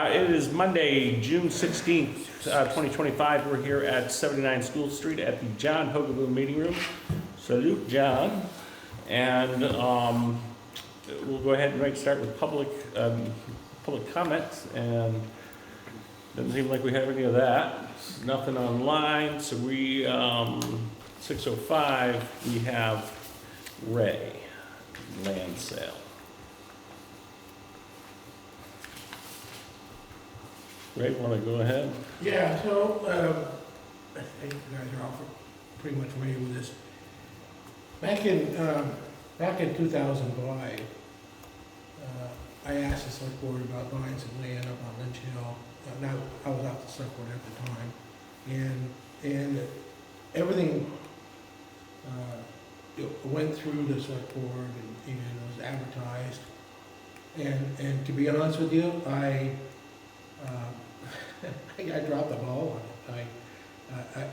It is Monday, June 16th, 2025. We're here at 79 School Street at the John Hogaboo Meeting Room. Salute, John. And we'll go ahead and start with public comments. And doesn't seem like we have any of that. Nothing online. So we, 6:05, we have Ray, land sale. Ray, want to go ahead? Yeah, so I think you guys are all pretty much familiar with this. Back in 2005, I asked the select board about buying some land up on Lynch Hill. Now I was off the select board at the time, and everything went through the select board and was advertised. And to be honest with you, I dropped the ball on it.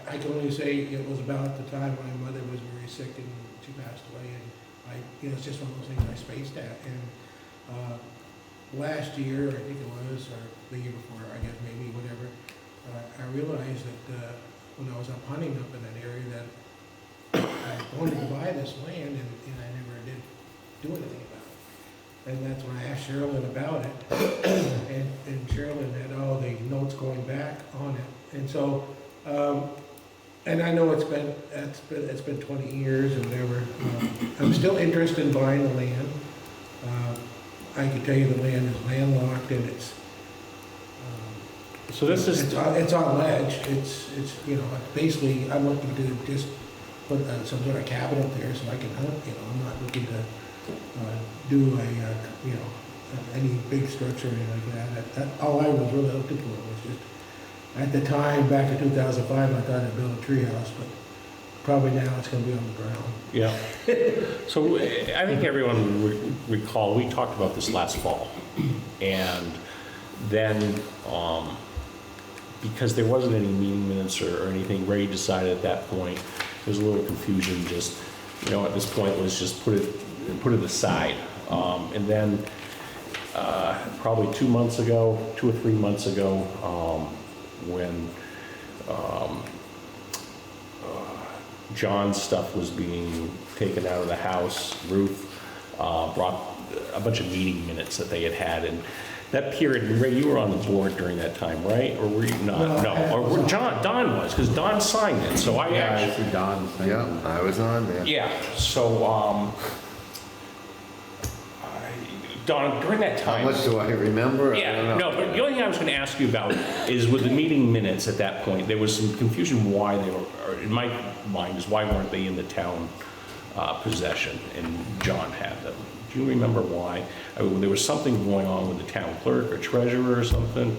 I can only say it was about the time my mother was very sick and she passed away, and it's just one of those things I spaced at. And last year, I think it was, or the year before, I guess maybe, whatever, I realized that when I was up hunting up in that area that I wanted to buy this land, and I never did do anything about it. And that's when I asked Sherilyn about it, and Sherilyn had all the notes going back on it. And so, and I know it's been 20 years or whatever. I'm still interested in buying the land. I can tell you the land is landlocked, and it's So this is, it's on ledge. It's basically, I'm looking to just put some sort of cabin up there so I can hunt. I'm not looking to do any big structure or anything like that. All I was really looking for was just, at the time, back in 2005, I thought I'd build a tree house, but probably now it's going to be on the ground. yeah. So I think everyone will recall, we talked about this last fall. And then, because there wasn't any meeting minutes or anything, Ray decided at that point, there was a little confusion, just, at this point was just put it aside. And then probably 2 or 3 months ago, when John's stuff was being taken out of the house, Ruth brought a bunch of meeting minutes that they had, and that period, Ray, you were on the board during that time, right? Or were you not? No. Or Don was, because Don signed it, so I actually... I see Don signed it. Yeah, I was on there. Yeah, so, Don, during that time... How much do I remember? Yeah, I don't know. no, but the only thing I was going to ask you about is with the meeting minutes at that point, there was some confusion why they were, or in my mind, is why weren't they in the town possession, and John had them. Do you remember why? There was something going on with the town clerk or treasurer or something?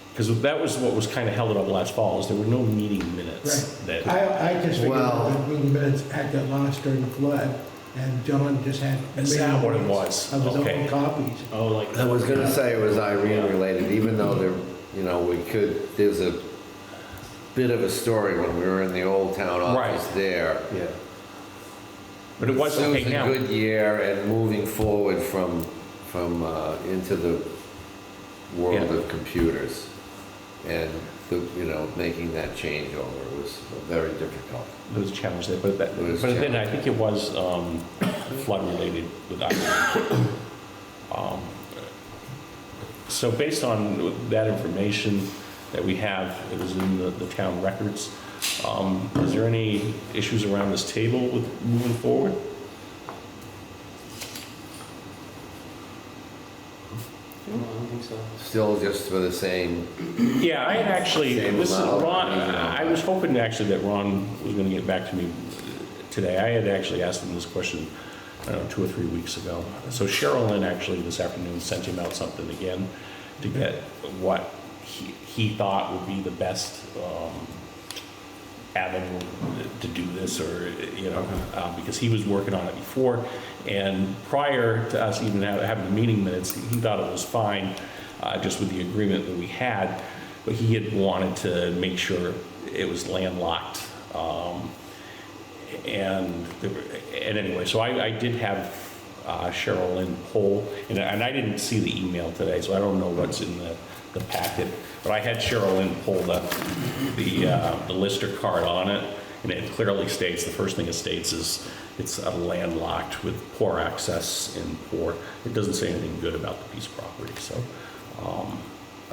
Because that was what was kind of held up last fall, is there were no meeting minutes. Right. That, I just figured the meeting minutes had got lost during the flood, and John just had. Is that what it was? Of his Okay. own copies. Oh, like... I was gonna say it was Irene related, even though there's a bit of a story when we were in the old town office Right. there. Yeah. But it was okay now. Susan Goodyear and moving forward from into the world Yeah. of computers, and making that changeover was very difficult. There was a challenge there, but It was then I challenging. think it was flood related with Irene. So based on that information that we have, it was in the town records. Is there any issues around this table with moving forward? I don't think so. Still just for the same. Yeah, I had actually, Same this is amount, Ron, you know. I was hoping actually that Ron was gonna get back to me today. I had actually asked him this question, I don't know, 2 or 3 weeks ago. So Sherilyn actually this afternoon sent him out something again to get what he thought would be the best avenue to do this, or because he was working on it before, and prior to us even having the meeting minutes, he thought it was fine, just with the agreement that we had, but he had wanted to make sure it was landlocked. And anyway, so I did have Cheryl Lynn Pohl, and I didn't see the email today, so I don't know what's in the packet, but I had Cheryl Lynn pull the lister card on it, and it clearly states, the first thing it states is it's landlocked with poor access and poor, it doesn't say anything good about the piece of property, so.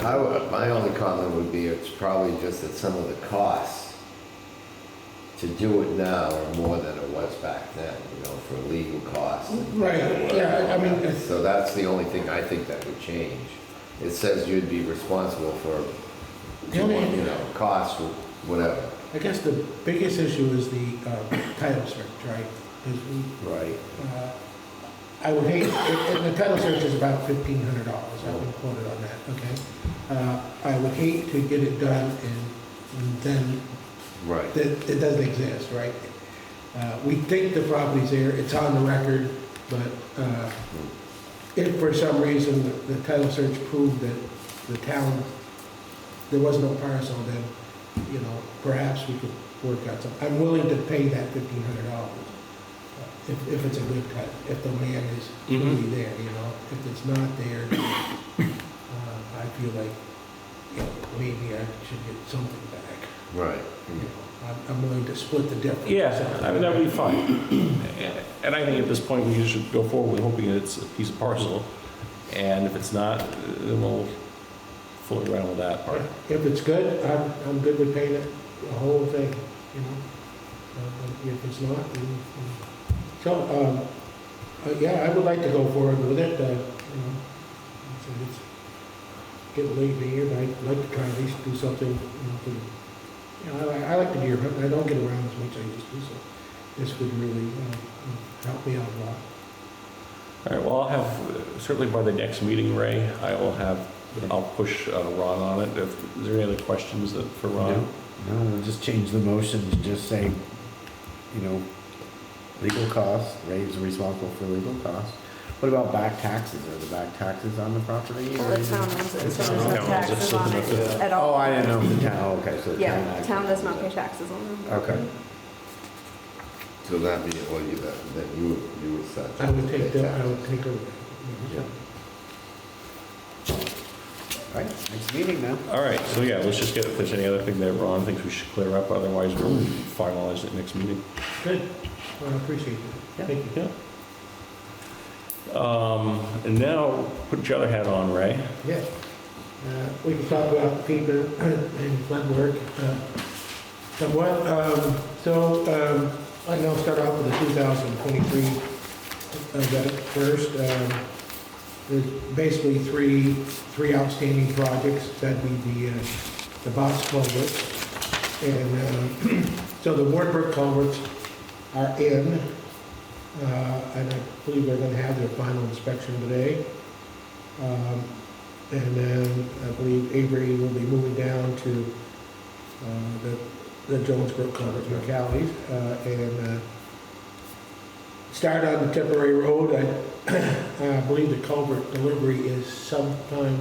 My only comment would be it's probably just that some of the costs to do it now are more than it was back then, you know, for legal costs. Right, yeah, I mean, it's- So that's the only thing I think that would change. It says you'd be responsible for, The only- you know, costs, whatever. I guess the biggest issue is the title search, right? 'Cause we, Right. I would hate, and the title search is about $1,500, I've been quoted on that, okay? I would hate to get it done and then Right. that it doesn't exist, right? We think the property's there, it's on the record, but if for some reason the title search proved that the town, there was no parcel, then, you know, perhaps we could work out something. I'm willing to pay that $1,500 if it's a good cut, if the land is really there, you know? If it's not there, then I feel like, you know, maybe I should get something back. Right. You know, I'm willing to split the difference. Yeah, I mean, that would be fine. And I think at this point, we should go forward with hoping it's a piece of parcel. And if it's not, then we'll fool around with that part. If it's good, I'm good with paying it, the whole thing, you know? But if it's not, then, so, yeah, I would like to go forward with it, you know? It's getting late in the year, but I'd like to try at least do something, you know, for the, you know, I like the deer hunt, I don't get around as much as I used to, so this would really help me out a lot. All right, well, I'll have, certainly by the next meeting, Ray, I'll push Ron on it. Is there any other questions for Ron? No, we'll just change the motion to just say, you know, legal costs, Ray's responsible for legal costs. What about back taxes? Are the back taxes on the property? Well, the town owns it, so there's town no owns it, taxes so on there's it nothing- at Oh, all. I didn't know if the town, okay, so the town. Yeah, actually- town does not pay taxes on them. Okay. So that'd be, well, that you would set. I would take over. Yeah. All right, next meeting now. All right, so yeah, let's just get if there's any other thing that Ron thinks we should clear up, otherwise we'll finalize it next meeting. Good, well, I appreciate it. Yeah. Thank you. Yeah. And now, put your other hat on, Ray. Yeah. We can talk about FEMA and flood work somewhat. I know, start off with the 2023 budget first. There's basically three outstanding projects. That'd be the box culverts. And so the Wartburg culverts are in. And I believe they're going to have their final inspection today. And then I believe Avery will be moving down to the Jonesbrook culvert, McCallies, and start on the temporary road. I believe the culvert delivery is sometime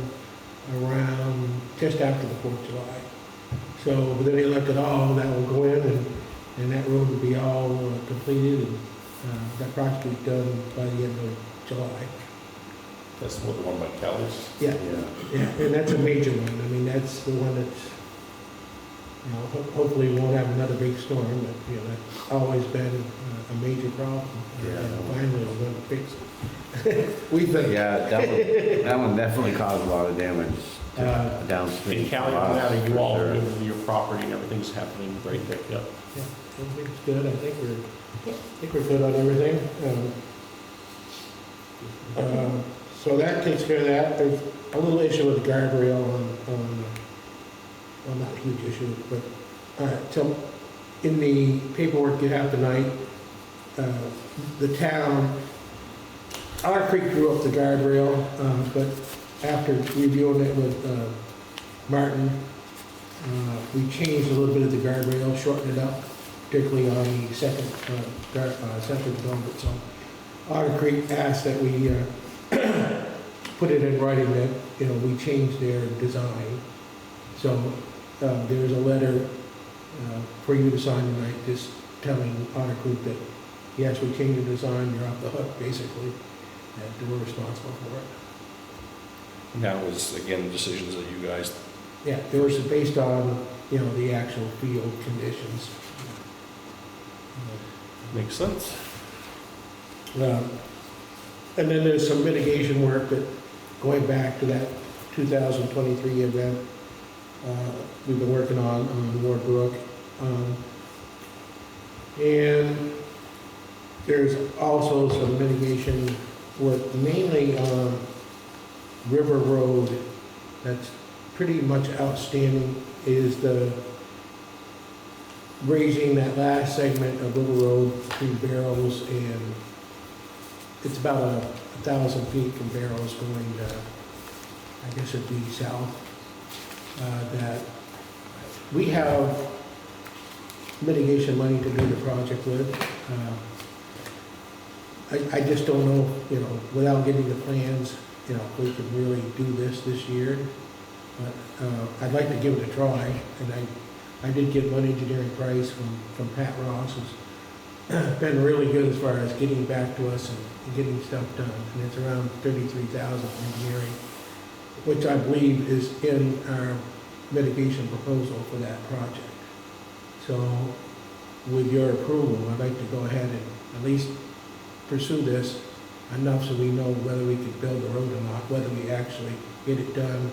around just after the 4th of July. So, but then they look at all that will go in, and that road will be all completed, and that project will be done by the end of July. That's what the one by Kelly's. Yeah, Yeah. yeah, and that's a major one. I mean, that's the one that's, you know, hopefully we won't have another big storm, but, you know, that's always been a major problem. Yeah. And finally we're going to fix it. We think. Yeah, that one definitely caused a lot of damage downstream. In Cali, from us, now you for all sure. with your property and everything's happening right there, yep. Yeah, everything's good. I think we're good on everything. So that takes care of that. There's a little issue with the guardrail well, not a huge issue, but, all right, so in the paperwork you have tonight, the town, Otter Creek drew up the guardrail, but after reviewing it with Martin, we changed a little bit of the guardrail, shortened it up, particularly on the second culvert. So Otter Creek asked that we put it in writing that, you know, we changed their design. So there's a letter for you to sign tonight, just telling Otter Creek that, yes, we changed the design, you're off the hook, basically. that we're responsible for it. And that was, again, decisions that you guys, Yeah, it was based on, the actual field conditions. makes sense. And then there's some mitigation work that, going back to that 2023 event, we've been working on Ward Brook. And there's also some mitigation work, mainly on River Road, that's pretty much outstanding, is the raising that last segment of River Road between Barrows and, it's about 1,000 feet from Barrows going to, I guess it'd be south. That we have mitigation money to do the project with. I just don't know, without getting the plans, if we could really do this year. But I'd like to give it a try, and I did get one engineering price from Pat Ross, who's been really good as far as getting back to us and getting stuff done. And it's around $33,000 for engineering, which I believe is in our mitigation proposal for that project. So with your approval, I'd like to go ahead and at least pursue this enough so we know whether we could build the road or not, whether we actually get it done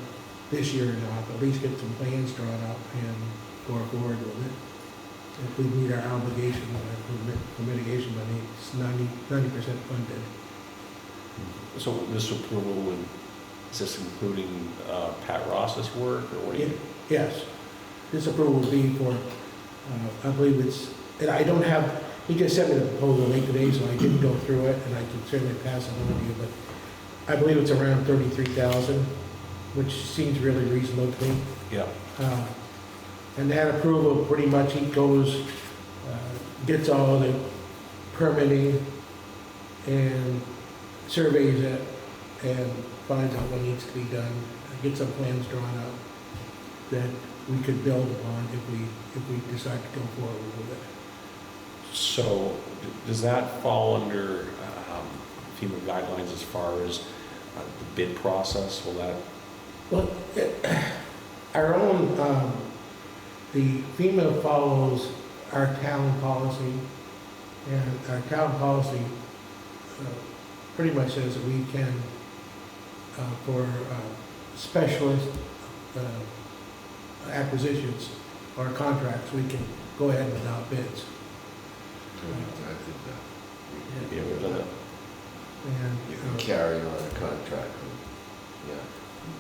this year or not, at least get some plans drawn up and go forward with it. If we meet our obligation for mitigation money, it's 90% funded. So this approval would, is this including Pat Ross's work, or what do you? Yes, this approval would be for, I believe it's, and I don't have, he just sent me the proposal late today, so I didn't go through it, and I can certainly pass it on to you, but I believe it's around 33,000, which seems really reasonable to me. Yeah. And that approval, pretty much he goes, gets all the permitting and surveys it and finds out what needs to be done, get some plans drawn up that we could build upon if we decide to go forward with it. So does that fall under FEMA guidelines as far as the bid process? Will that? Well, our own, the FEMA follows our town policy, and our town policy pretty much says that we can, for specialist acquisitions or contracts, we can go ahead without bids. I think that Yeah, we've done that. And you can carry on a contract. Yeah.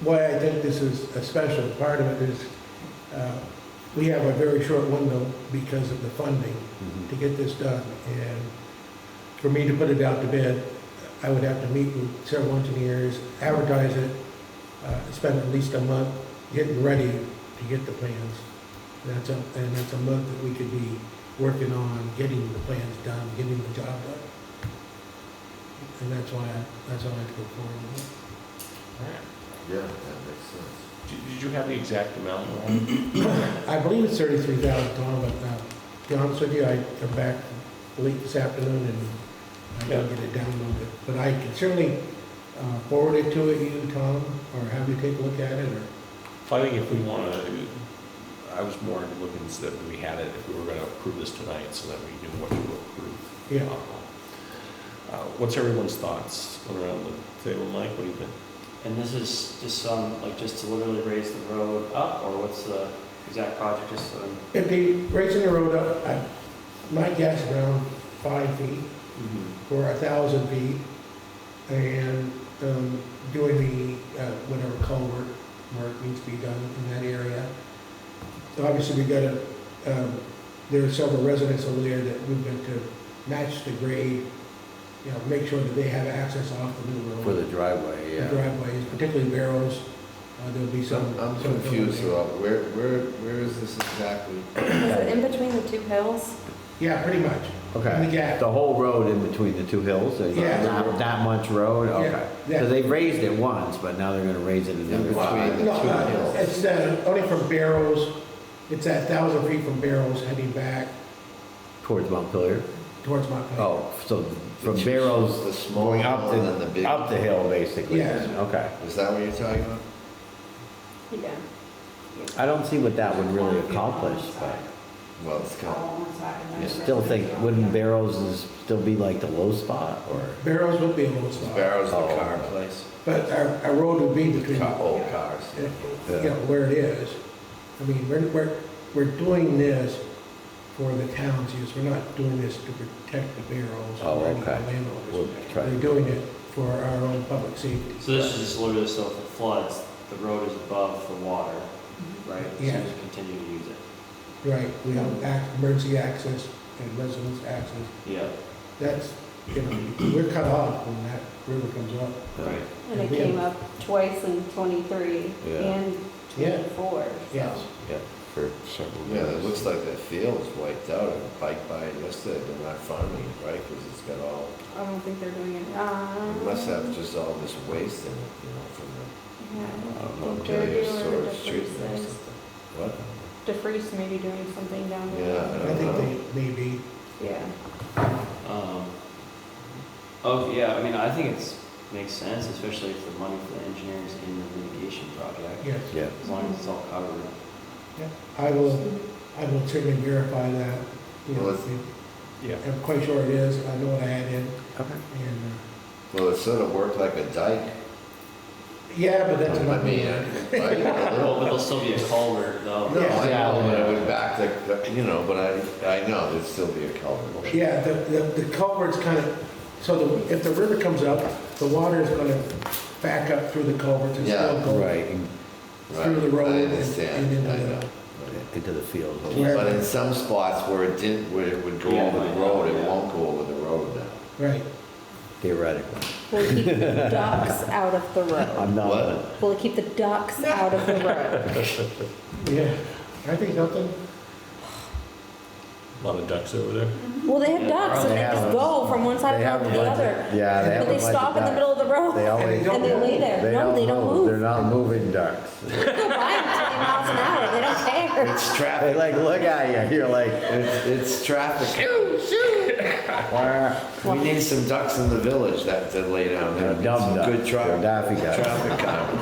why I think this is a special part of it is we have a very short window because of the funding to get this done. And for me to put it out to bid, I would have to meet with several engineers, advertise it, spend at least a month getting ready to get the plans. That's a month that we could be working on getting the plans done, getting the job done. And that's why I like to go forward with it. Yeah, that makes sense. Did you have the exact amount? Ron? I believe it's 33,000, Tom, but to be honest with you, I come back late this afternoon and I didn't get it downloaded. But I can certainly forward it to you, Tom, or have you take a look at it, or? I think if we want to, I was more looking so that we had it, if we were going to approve this tonight, so that we knew what to approve. Yeah. What's everyone's thoughts going around the table? Mike, what do you think? And this is just just to literally raise the road up, or what's the exact project, just so? If they raising the road up, my guess around 5 feet for 1,000 feet, and doing the whatever culvert work needs to be done in that area. So obviously we got to, there are several residents over there that we've got to match the grade, make sure that they have access off the new road. For the driveway, The yeah. driveways, particularly Barrows, there'll be some. I'm some confused filling about, where is this exactly? Is it in between the two hills? there. Yeah, pretty much. In the Okay, gap. the whole road in between the two hills, Yeah. that much road, okay. Yeah. So they've raised it once, but now they're gonna raise it another between time. the No, two hills. it's only from Barrows, it's at 1,000 feet from Barrows heading back Towards Montpelier? towards my place. Oh, so from The Barrows small going up one and the big. up the hill, basically? Yes. Okay. Is that what you're talking about? Yeah. I don't see what that would really accomplish, but Well, it's kind of, I still think, wouldn't Barrows still be like the low spot, or? Barrows would be a little spot, Barrows the Oh. car place, but our road would be between, old cars. you know, where it is. I mean, we're doing this for the town's use, we're not doing this to protect the Barrows Oh, or any of the okay. landowners. We'll try. We're doing it for our own public safety. So this is just literally so if it floods, the road is above the water, right? So you Yeah. just continue to use it. Right, we have emergency access and residence access. Yeah, That's, you know, we're cut off when that river comes up. right. And it came up twice in '23 Yeah. and Yeah. '24. Yes. Yeah, for several Yeah, years. it looks like that field's wiped out. I biked by it yesterday, they're not farming it, right? Because it's got all, I don't think they're doing it. it must have just all this waste in it, you know, from Yeah, the, I don't think Ontario they're doing storage it. treatment or DeFreeze something. What? DeFreeze maybe doing something down there. Yeah, I think they may be, Yeah. Oh, yeah, I mean, I think makes sense, especially if the money for the engineering is in the mitigation project. yes. Yeah, As long as it's all covered. I will certainly verify that. You know, Well, it's- Yeah. I'm quite sure it is, I know what I had in, okay. and, Well, it sort of worked like a dike. yeah, but that's I not mean, me. right? Well, but there'll still be a culvert though. No, I Yeah. know, but I would back the, you know, but I know there'd still be a culvert. Yeah, the culvert's kind of, so if the river comes up, the water is gonna back up through the culvert and Yeah, still go Right, and through the road I and understand, into I the, know. into the field. Yeah. But in some spots where it didn't, where it would go Yeah, over the I road, know, it yeah. won't go over the road now. right. Theoretically. We'll keep the ducks out of the road. I'm not. What? We'll keep the ducks out of the road. Yeah, I think nothing, A lot of ducks over there. Well, they have Yeah, ducks and they they have just a- go from one side They of have the a road to the bunch other. of, yeah, they have But a they bunch stop of in the middle of the road They always, and they lay there. No, they don't move. They're not moving ducks. They'll buy them 20 miles an hour. They don't care. It's They traffic, like look at you, you're like, it's traffic. "Wah." We need some ducks in the village that to lay down there. They're dumb Some ducks. good They're daffy ducks. traffic calming.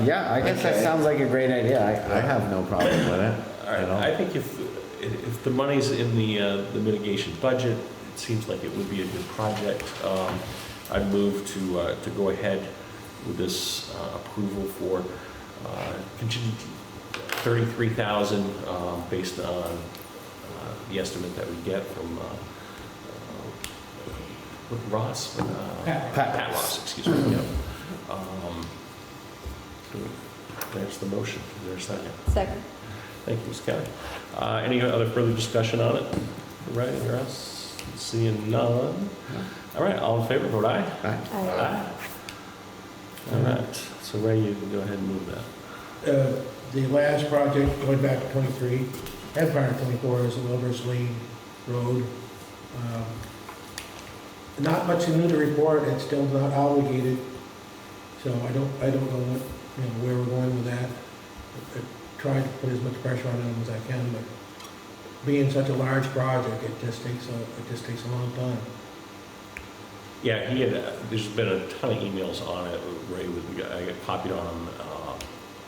Yeah, I guess that Okay. sounds like a great idea. I have no problem with it. All right, you know? I think if the money's in the mitigation budget, it seems like it would be a good project. I'd move to go ahead with this approval for contingent 33,000 based on the estimate that we get from Ross, Pat Ross, excuse me. Yep. There's the motion. Is there a second? Second. Thank you, Ms. Kelly. Any other further discussion on it? Right, or else? Seeing none. All right, all in favor, vote aye. Aye. All right, so Ray, you can go ahead and move that. the last project, going back to '23, and prior to '24, is the Wilbur's Lane Road. Not much new to report, it's still not obligated, so I don't know what, you know, where we're going with that. I tried to put as much pressure on them as I can, but being such a large project, it just takes a long time. Yeah, he had, there's been a ton of emails on it. Ray, I got copied on him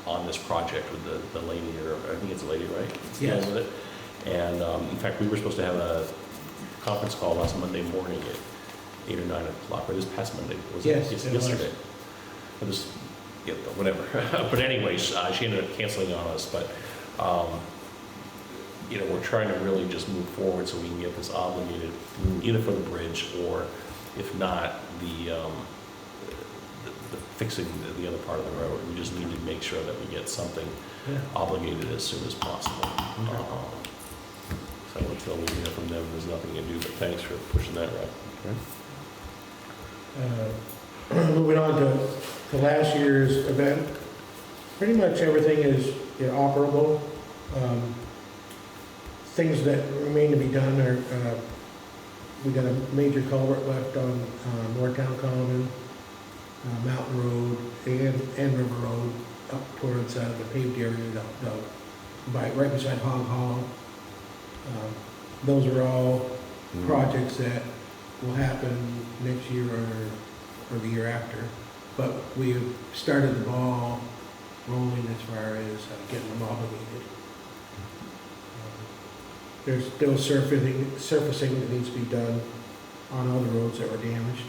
on this project with the lady, or I think it's a lady, right? Yes. Dealing with it. And in fact, we were supposed to have a conference call last Monday morning at 8 or 9 o'clock, or this past Monday, was it? Yes, it was. Yesterday. Or this, yeah, whatever. But anyways, she ended up canceling on us, but, you know, we're trying to really just move forward so we can get this obligated, either for the bridge or, if not, the fixing the other part of the road. We just need to make sure that we get something Yeah. obligated as soon as possible. So until we hear from them, there's nothing to do, but thanks for pushing that, right? Moving on to last year's event, pretty much everything is operable. Things that remain to be done are, we got a major culvert left on Moretown Common, Mountain Road, and River Road, up towards the paved area, right beside Hog Hollow. those are all projects that will happen next year or the year after. But we've started the ball rolling as far as getting them obligated. There's still surfacing that needs to be done on all the roads that were damaged.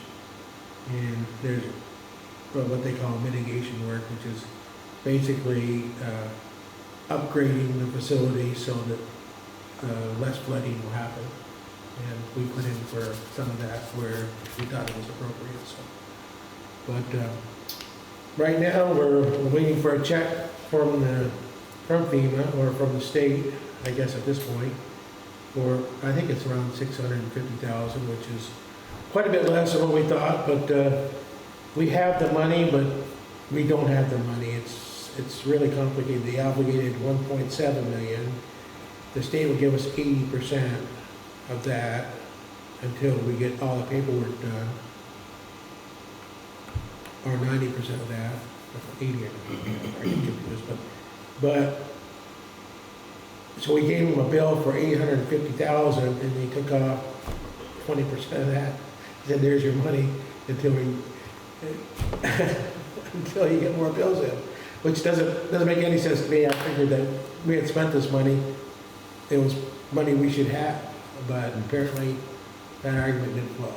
And there's what they call mitigation work, which is basically upgrading the facility so that less flooding will happen. And we put in for some of that where we thought it was appropriate, so. But right now, we're waiting for a check from FEMA or from the state, I guess at this point, for, I think it's around $650,000, which is quite a bit less than what we thought, but we have the money, but we don't have the money. It's really complicated. They obligated 1.7 million. The state will give us 80% of that until we get all the paperwork done. Or 90% of that, 80 or 80, I get confused, but, so we gave them a bill for 850,000 and they took off 20% of that. Said, there's your money until until you get more bills in, which doesn't make any sense to me. I figured that we had spent this money, it was money we should have, but apparently that argument didn't fly.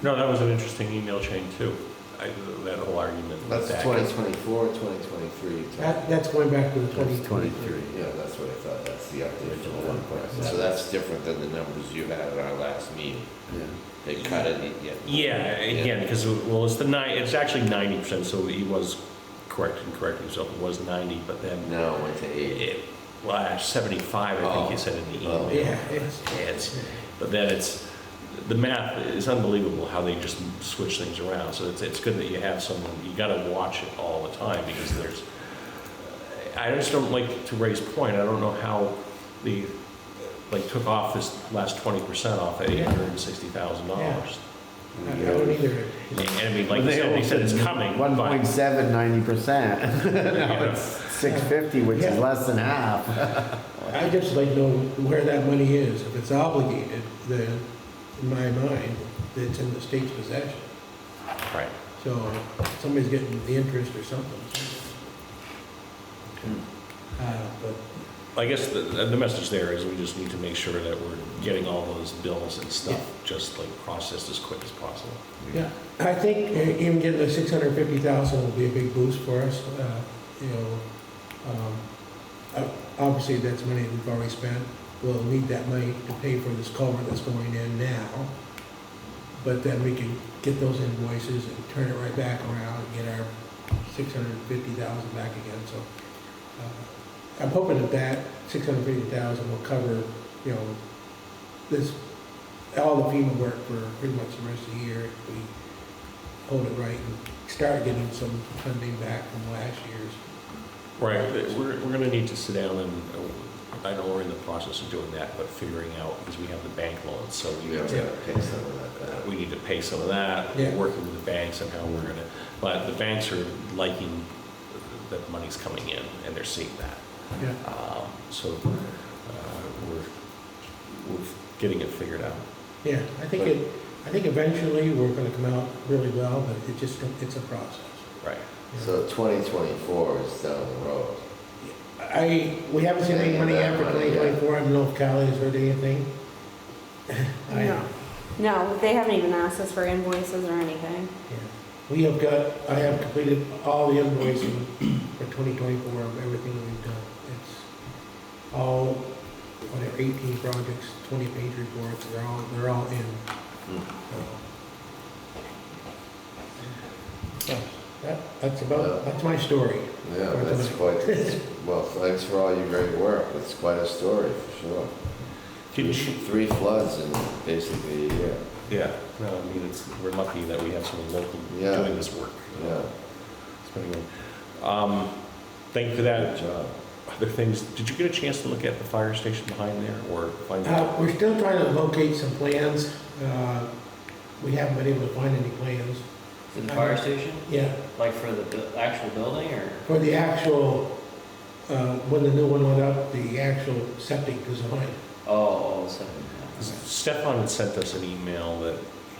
No, that was an interesting email chain too. That whole argument. That's back. 2024, 2023. That's going back to the 2023. Yeah, that's what I thought, that's the update from the 1.7. So that's different than the numbers you had at our last meeting. Yeah. They cut it, Yeah, again, because, well, it's actually 90%, so he was correcting himself, it was 90, but then Now it went to 80. well, 75, I think he said in the email. Oh. Yeah, But then the math is unbelievable how they just switch things around. So it's good that you have someone, you gotta watch it all the time because I just don't like to raise point. I don't know how they took off this last 20% off at $860,000. I don't either. And I mean, like you said, they said it's coming. 1.7, 90%. Now Yeah. it's 650, which is less than half. I just like to know where that money is. If it's obligated, then in my mind, it's in the state's possession. Right. So somebody's getting the interest or something. But I guess the message there is we just need to make sure that we're getting all those bills and stuff just processed as quick as possible. yeah, I think even getting the 650,000 will be a big boost for us. Obviously that's money we've already spent. We'll need that money to pay for this culvert that's going in now. But then we can get those invoices and turn it right back around and get our 650,000 back again. So I'm hoping that 650,000 will cover, this, all the FEMA work for pretty much the rest of the year if we hold it right and start getting some funding back from last year's. Right, we're gonna need to sit down and, I know we're in the process of doing that, but figuring out, because we have the bank loans, so we We need have to, to pay some of that. we need to pay some of that, Yeah. working with the banks and how we're gonna, but the banks are liking that money's coming in, and they're seeing that. Yeah. So, we're getting it figured out. Yeah, I think eventually we're gonna come out really well, but it's a process. Right. So 2024 is down the road. We haven't seen any money yet for 2024. I don't know if Callie has heard anything. No, they haven't even asked us for invoices or anything. Yeah. I have completed all the invoicing for 2024 of everything we've done. It's all, 18 projects, 20-page reports, they're all in. So, that's my story. Yeah, that's quite, well, thanks for all your great work. It's quite a story, for sure. Can you, 3 floods in basically a year. yeah, no, I mean, we're lucky that we have someone local Yeah. doing this work. Yeah, Thank you for good that. job. Other things, did you get a chance to look at the fire station behind there, or find out? We're still trying to locate some plans. We haven't been able to find any plans. For the fire station? Yeah, Like for the actual building or? for the actual, when the new one went up, the actual septic design. Oh, second, yeah. Stefan had sent us an email that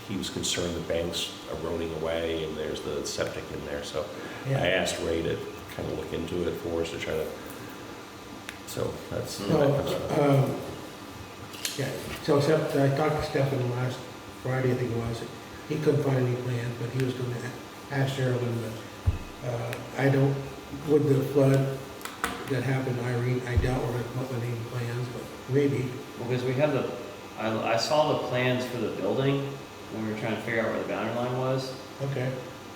he was concerned the bank's eroding away and there's the septic in there, so I Yeah. asked Ray to kind of look into it for us to try to, so that's. So, yeah, so except, I talked to Stefan last Friday, I think it was, he couldn't find any plans, but he was gonna ask Sherilyn, but, I don't, with the flood that happened, Irene, I doubt we're gonna come up with any plans, but maybe. Well, because we had I saw the plans for the building when we were trying to figure out where the boundary line was, Okay.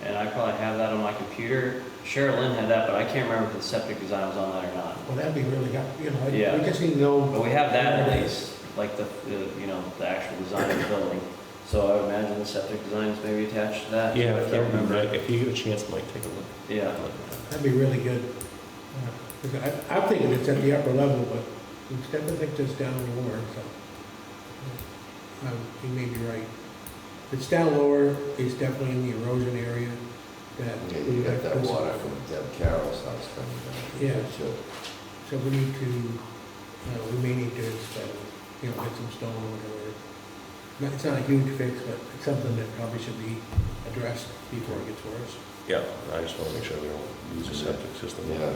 and I probably have that on my computer. Sherilyn had that, but I can't remember if the septic design was on that or not. Well, that'd be really, you know, Yeah. we just need to know. But we have that at least, like the the actual design of the building. So I would imagine the septic design is maybe attached to that. Yeah, I if can't remember. if you get a chance, Mike, take a look. Yeah. That'd be really good. 'Cause I'm thinking it's at the upper level, but Stefan thinks it's down lower, so. He may be right. If it's down lower, it's definitely in the erosion area that. Yeah, we you got have that to- water from Deb Carroll's house coming down. Yeah. Sure. So we need to, we may need to, get some stone or whatever. It's not a huge fix, but it's something that probably should be addressed before it gets worse. Yeah, I just want to make sure we don't use the septic system. Yeah.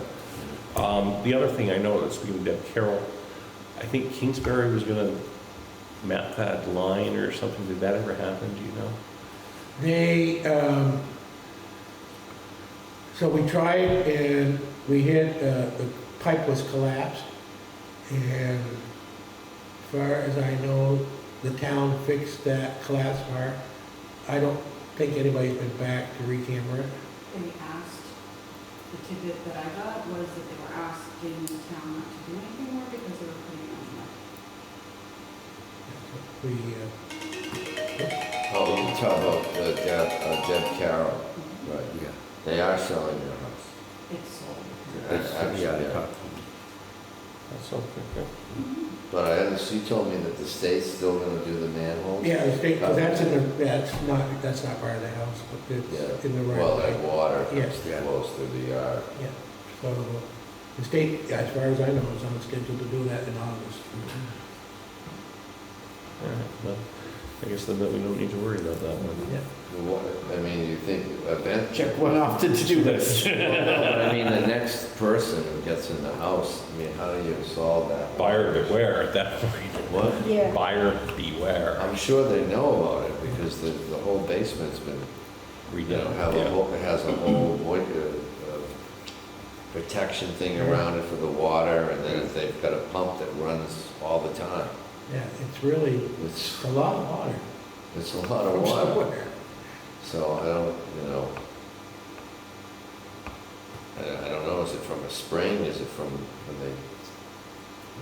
The other thing I know, speaking of Deb Carroll, I think Kingsbury was gonna map that line or something. Did that ever happen, do you know? They, so we tried and we hit, the pipe was collapsed. And as far as I know, the town fixed that collapsed part. I don't think anybody's been back to re-camera it. They asked, the tidbit that I got was that they were asking the town not to do anything more because they were putting it on the. Oh, you talk about Deb Carroll, right, yeah. They are selling their house. It's sold. That's actually, Yeah, yeah. That's okay. But she told me that the state's still gonna do the manholes. Yeah, the state, 'cause that's in the, that's not part of the house, but Yeah, it's in the right well, way. that water comes Yes. too close to the yard. Yeah, so the state, as far as I know, is on schedule to do that in August. All right, well, I guess then we don't need to worry about that one. Yeah. The water, I mean, you think event. Check one off to do this. But I mean, the next person who gets in the house, I mean, how do you solve that? Buyer beware at that point. What? Yeah. Buyer beware. I'm sure they know about it because the whole basement's been, Redone. it has a whole protection thing around it for the water, and then they've got a pump that runs all the time. Yeah, it's really, It's, it's a lot of water. it's a lot of From water. somewhere. So I don't, I don't know, is it from a spring, is it from when they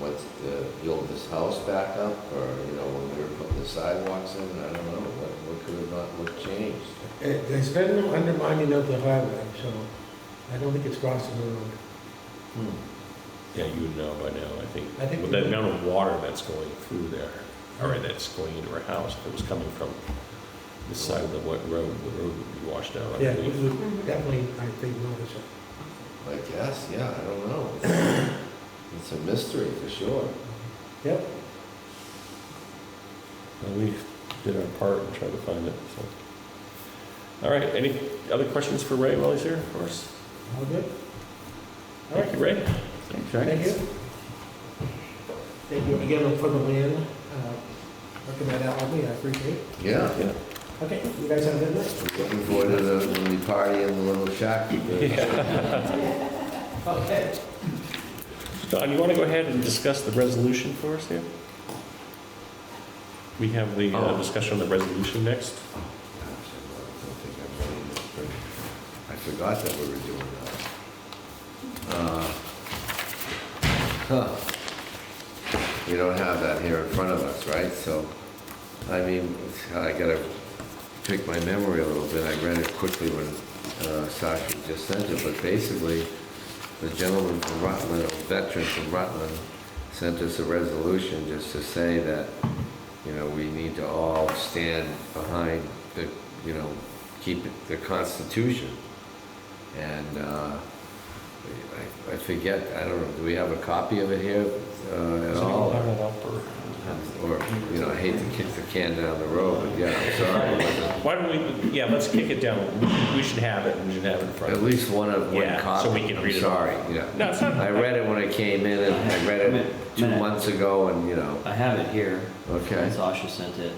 went to build this house back up, or, when we were putting the sidewalks in, I don't know, what could have not, what changed? There's been no undermining of the highway, so I don't think it's crossing the road. Yeah, you would know by now, I think. I think With we the would. amount of water that's going through there, or that's going into our house, if it was coming from this side of the road would be washed out, I Yeah, we believe. would definitely, I think, notice it. I guess, yeah, I don't know. It's a mystery for sure. Yep. Well, we did our part and tried to find it, so. All right, any other questions for Ray while he's here for us? All good? All Thank right, you, Ray. Thanks, right? thank you. Thank you again for the land, working that out with me, I appreciate it. Yeah. Yeah. Okay, you guys have a good night. Looking forward to when we party in the little shack. Okay. Don, you want to go ahead and discuss the resolution for us here? We have the discussion on the resolution next. I forgot that we were doing that. We don't have that here in front of us, right? So, I mean, I gotta pick my memory a little bit. I read it quickly when Sasha just sent it, but basically, the gentleman from Rutland, a veteran from Rutland, sent us a resolution just to say that, we need to all stand behind the, keep the Constitution. And I forget, I don't know, do we have a copy of it here? at Does all. anyone have that up or? Or, you know, I hate to kick the can down the road, but yeah, I'm sorry. Why don't we, yeah, let's kick it down. We should have it, we should have it in front At of us. least one Yeah, copy. so we can read it I'm sorry, yeah. No, it's not. I read it when I came in, and I read it 2 months ago, and, you know, I have it here. okay. Sasha sent it.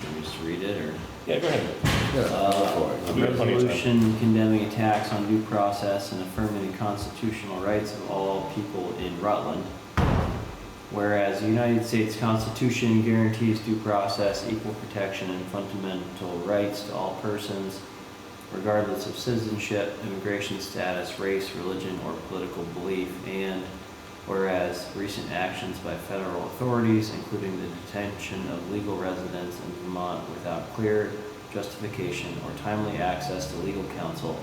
Can we just read it, or? Yeah, go ahead. Yeah, go for it. We have plenty of time. Resolution condemning attacks on due process and affirming the constitutional rights of all people in Rutland. Whereas the United States Constitution guarantees due process, equal protection, and fundamental rights to all persons, regardless of citizenship, immigration status, race, religion, or political belief. And whereas recent actions by federal authorities, including the detention of legal residents in Vermont without clear justification or timely access to legal counsel,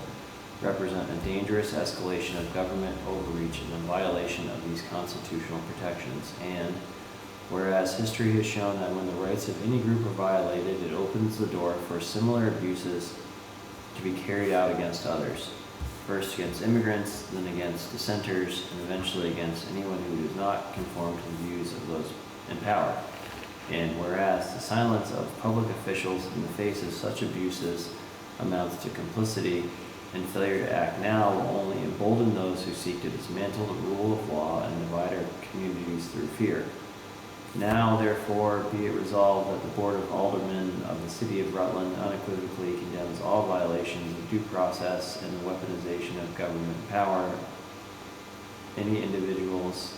represent a dangerous escalation of government overreach and a violation of these constitutional protections. And whereas history has shown that when the rights of any group are violated, it opens the door for similar abuses to be carried out against others. First against immigrants, then against dissenters, and eventually against anyone who does not conform to the views of those in power. And whereas the silence of public officials in the face of such abuses amounts to complicity, and failure to act now will only embolden those who seek to dismantle the rule of law and divide our communities through fear. Now, therefore, be it resolved that the Board of Aldermen of the City of Rutland unequivocally condemns all violations of due process and the weaponization of government power, any individuals.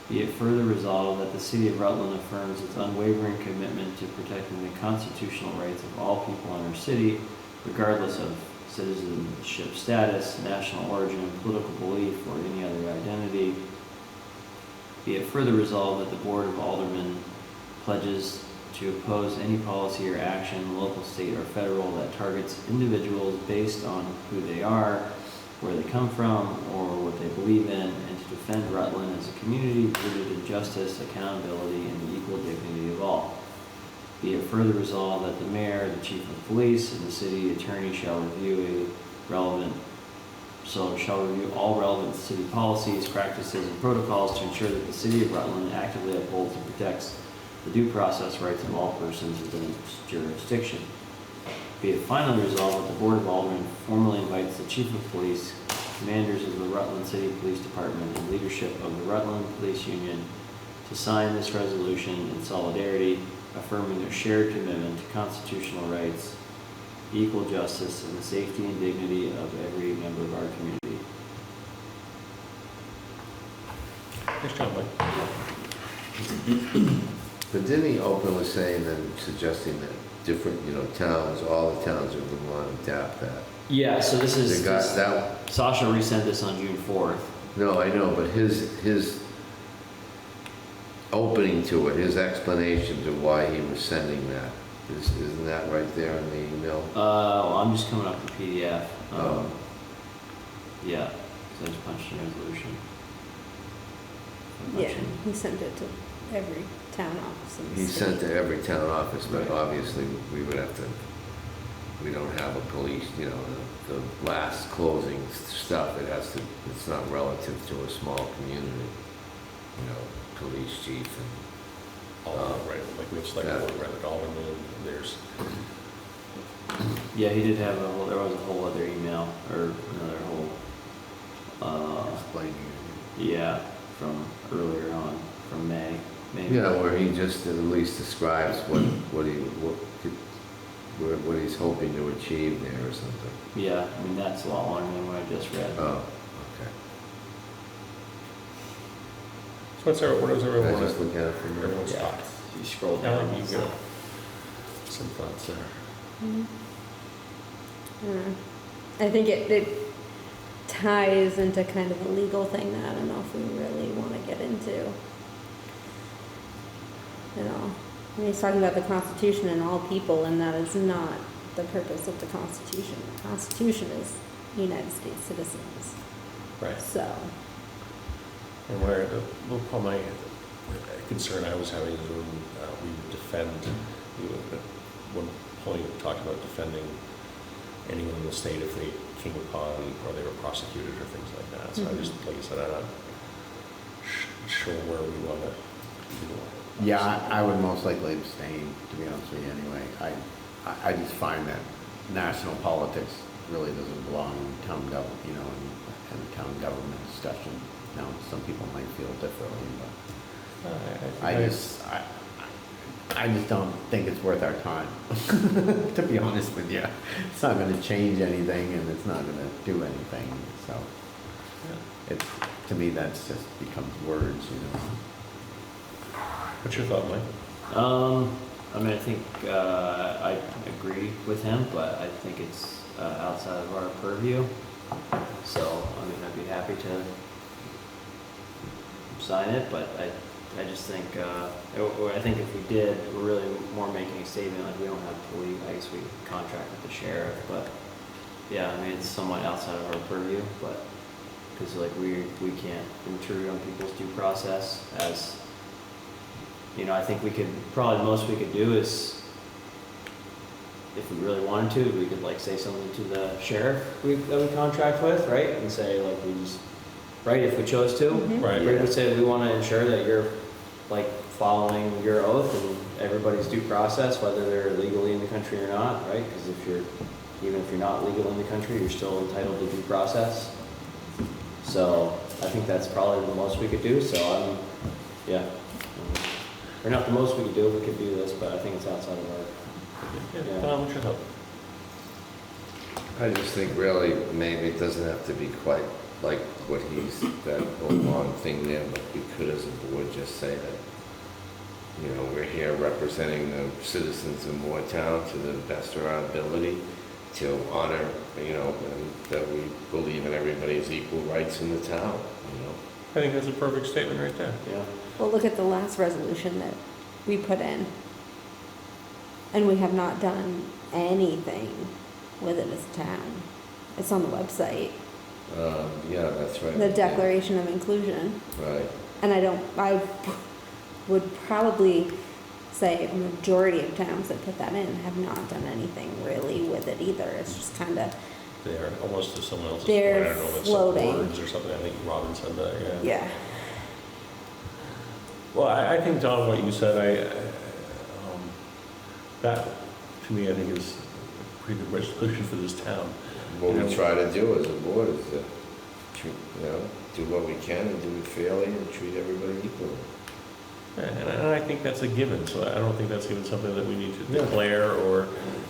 Be it further resolved that the City of Rutland affirms its unwavering commitment to protecting the constitutional rights of all people in our city, regardless of citizenship status, national origin, political belief, or any other identity. Be it further resolved that the Board of Aldermen pledges to oppose any policy or action, local, state, or federal, that targets individuals based on who they are, where they come from, or what they believe in, and to defend Rutland as a community rooted in justice, accountability, and the equal dignity of all. Be it further resolved that the mayor, the chief of police, and the city attorney shall review all relevant city policies, practices, and protocols to ensure that the city of Rutland actively upholds and protects the due process rights of all persons within its jurisdiction. Be it finally resolved that the Board of Aldermen formally invites the chief of police, commanders of the Rutland City Police Department, and leadership of the Rutland Police Union to sign this resolution in solidarity, affirming their shared commitment to constitutional rights, equal justice, and the safety and dignity of every member of our community. Thanks, John, Mike. But didn't he open with saying then, suggesting that different, you know, towns, all the towns of Vermont adapt that? Yeah, so this is, They got that, Sasha resent this on June 4th. no, I know, but his opening to it, his explanation to why he was sending that, isn't that right there in the email? Well, I'm just coming up with PDF. Oh. Yeah, so I just punched in resolution. Yeah, he sent it to every town office in the He city. sent to every town office, but Right. obviously we would have to, we don't have a police, you know, the last closing stuff, it has to, it's not relative to a small community, you know, police chief and, All right, like we have Selectboard, right, like Alderman, there's, Yeah, he did have there was a whole other email, or another whole, explaining. yeah, from earlier on, from May, maybe. Yeah, where he just at least describes what he's hoping to achieve there or something. Yeah, I mean, that's a lot longer than what I just read. Oh, okay. so what's our, what does Can everyone I want just look at it for a minute? everyone's Yeah. thoughts? You scroll Now down. you go. Some thoughts there. Mhm. I think it ties into kind of a legal thing that I don't know if we really want to get into. You know, when he's talking about the Constitution and all people, and that is not the purpose of the Constitution. The Constitution is United States citizens. Right. So, And where my concern I was having is when we would defend, we would at one point talk about defending anyone in the state if they came upon or they were prosecuted or things like that. So I just, like I said, I'm not sure where we want to. Yeah, I would most likely abstain, to be honest with you, anyway. I just find that national politics really doesn't belong in town government, you know, in town government discussion. Now, some people might feel differently, but I just don't think it's worth our time, to be honest with you. It's not gonna change anything and it's not gonna do anything, so. It's, to me, that's just becomes words, you know. What's your thought, Mike? I mean, I think, I agree with him, but I think it's, outside of our purview. So, I mean, I'd be happy to sign it, but I just think, I think if we did, we're really more making a statement, like we don't have police, I guess we contract with the sheriff, but yeah, I mean, it's somewhat outside of our purview, but, cause like we can't intrude on people's due process as, you know, I think we could, probably the most we could do is, if we really wanted to, we could like say something to the sheriff that we contract with, right? And say like we just, right, if we chose to. Right. We would say we want to ensure that you're like following your oath and everybody's due process, whether they're legally in the country or not, right? Because even if you're not legal in the country, you're still entitled to due process. So I think that's probably the most we could do, so yeah. Or not the most we could do, we could do this, but I think it's outside of our, Yeah, Tom, what's your thought? I just think really, maybe it doesn't have to be quite like what that whole long thing there, but we could as a board just say that, you know, we're here representing the citizens of Moretown to the best of our ability to honor, you know, and that we believe in everybody's equal rights in the town, you know. I think that's a perfect statement right there. yeah. Well, look at the last resolution that we put in. And we have not done anything with it as a town. It's on the website, Yeah, that's right. the Declaration of Inclusion. Right. And I would probably say a majority of towns that put that in have not done anything really with it either. It's just kind of, They're almost as someone else's. They're I don't know, it's some floating. words or something. I think Robin said that, yeah. yeah. Well, I think, Don, what you said, that, to me, I think is a pretty good resolution for this town. What You know, we try to do as a board is to, you know, do what we can and do it fairly and treat everybody equally. And I think that's a given, so I don't think that's even something that we need to declare or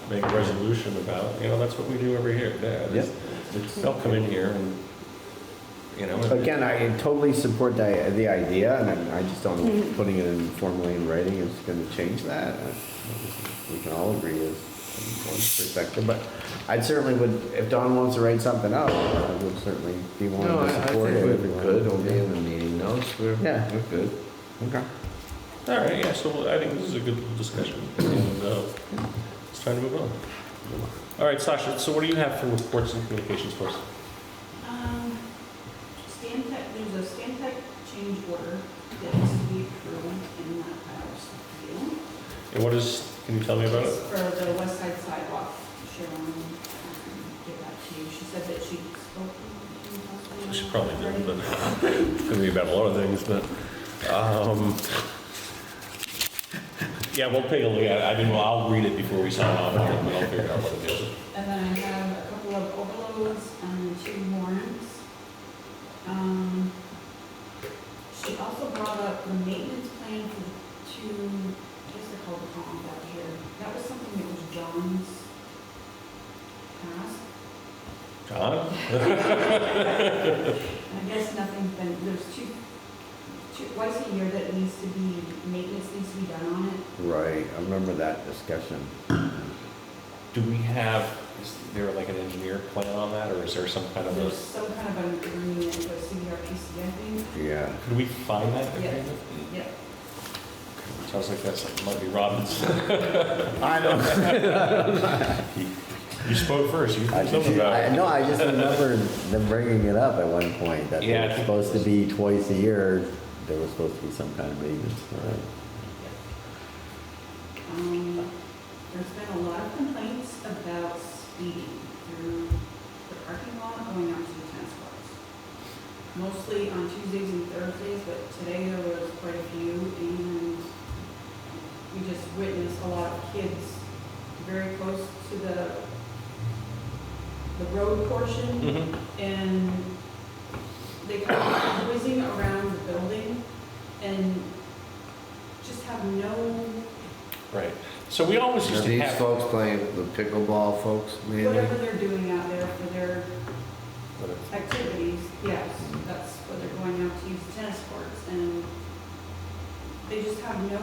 make a resolution about. You know, that's what we do over here. Yeah, they'll come in here and, you know. Again, I totally support the idea, and I just don't know if putting it in formally in writing is gonna change that. We can all agree as one perspective, but I certainly would, if Don wants to write something up, I would certainly be willing No, to I support think it. we're good. We'll be in the meeting notes. Yeah. We're good. Okay. All right, yeah, so I think this is a good discussion, and it's time to move on. All right, Sasha, so what do you have for reports and communications for us? There's a Stantec change order that needs to be approved in that house deal. And what is, can you tell me about It's it? for the west side sidewalk. Sharon, give that to you. She said that she spoke to you possibly. She probably did, but it's gonna be about a lot of things, but, yeah, we'll take a look at it. I mean, well, I'll read it before we sign off on it, but I'll figure out what it is. And then I have a couple of overloads and 2 warrants. She also brought up the maintenance plan for the 2, I guess they're called the ponds out here. That was something that was John's past. John? And I guess nothing's been, there's twice a year that needs to be, maintenance needs to be done on it. Right, I remember that discussion. Do we have, is there like an engineer plan on that, or is there some kind of There's a, some kind of an agreement with CDRPC, I think. Yeah. could we find that Yeah. agreement? Yeah. Sounds like that's, might be Robin's. I know. You spoke first, you told something about it. No, I just remember them bringing it up at one point, that Yeah, I it was think supposed it to be twice a year, there was supposed to be some kind of maintenance, right? There's been a lot of complaints about speeding through the parking lot going out to the tennis courts. mostly on Tuesdays and Thursdays, but today there was quite a few, and we just witnessed a lot of kids very close to the road portion, Mm-hmm. and they come whizzing around the building and just have no, Right. So we always Are used to these have. folks playing, the pickleball folks mainly? whatever they're doing out there for their activities, yes, that's what they're going out to use tennis courts, and they just have no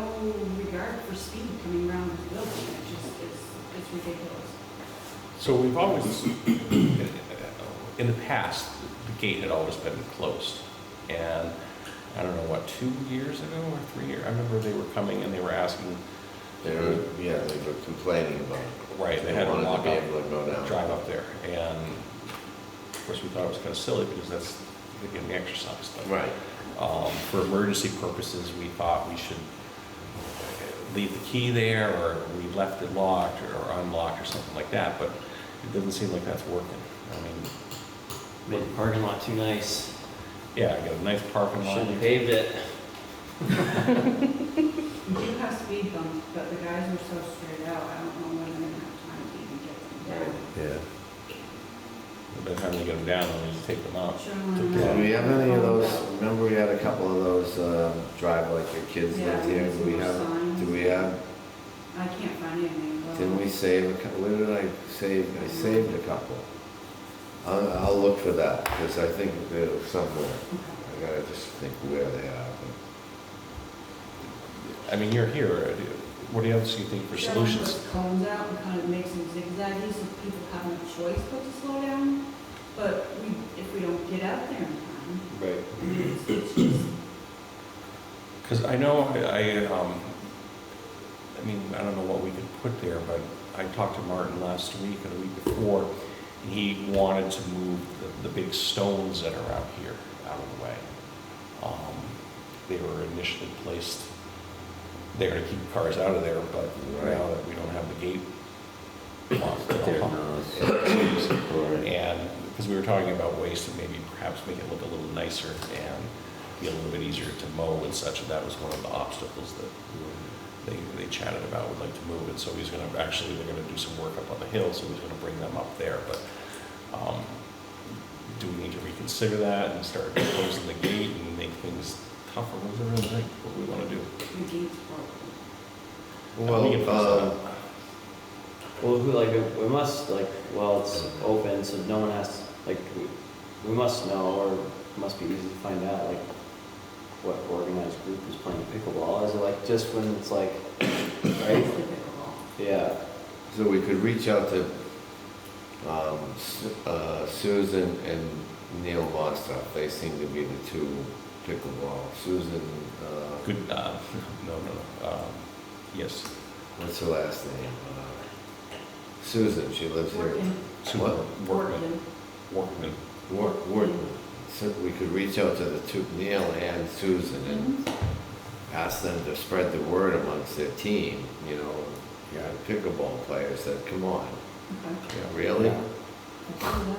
regard for speed coming around this building, it just, it's ridiculous. So we've always, in the past, the gate had always been closed. And I don't know, what, 2 years ago or 3 years? I remember they were coming and they were asking, They were complaining about it. right, they had to wanted walk be up, able to go down. drive up there. And of course, we thought it was kind of silly because that's, they're getting exercise. But Right. for emergency purposes, we thought we should leave the key there, or we left it locked or unlocked or something like that, but it doesn't seem like that's working. I mean, Made the parking lot too nice. yeah, I got a nice parking lot. Should've paved it. We do have speed bumps, but the guys are so straight out, I don't know when they're gonna have time to even get them down. Yeah. By the time we get them down, we just take them out. Sure, Do we have any of those, remember we had a couple of those, drive like your kids Yeah, lived here, do we have, signs. do we have, I can't find anything. didn't we save a couple, where did I save, I saved a couple. I'll look for that, because I think they're somewhere, I gotta just think where they are. I mean, you're here, what else do you think for solutions? Cones out and kind of makes them zigzaggy so people have no choice but to slow down. But if we don't get out there in time, Right. I mean, it's just, Because I know, I mean, I don't know what we could put there, but I talked to Martin last week or the week before, and he wanted to move the big stones that are out here out of the way. They were initially placed there to keep cars out of there, but now that we don't have the gate locked, and because we were talking about ways to maybe perhaps make it look a little nicer and be a little bit easier to mow and such, and that was one of the obstacles that they chatted about, would like to move it. So he's gonna, actually, they're gonna do some work up on the hill, so he's gonna bring them up there, but do we need to reconsider that and start closing the gate and make things tougher? What do you really think? What do we wanna do? the gate's broken. We can fix that. Well, we must, well, it's open, so no one has, we must know, or it must be easy to find out, what organized group is playing pickleball. Is it just when it's right? It's the pickleball. Yeah. So we could reach out to Susan and Neil Mostoff. They seem to be the two pickleball. Susan, Good, no, yes. what's her last name? Susan, she lives here. Working. What? Workman. Wharton. So we could reach out to the two, Neil and Susan, and ask them to spread the word amongst their team, pickleball players, that, come on, Okay. really?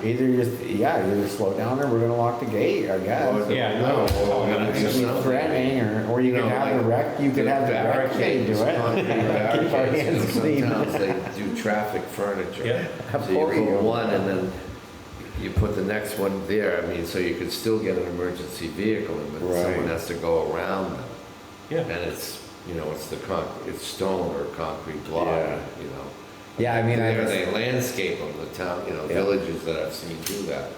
Either slow down or we're gonna lock the gate, I guess. Yeah, No, no. we're gonna do It's something. threatening, or you can have the rec, you can have the rec kid do it. Keep our hands clean. Sometimes they do traffic furniture. Yeah. So you put one and then you put the next one there, so you could still get an emergency vehicle in, but someone Right. has to go around them. Yeah. And it's it's stone or concrete block, Yeah. Yeah, I mean, They landscape them, the town, villages that I've seen do that.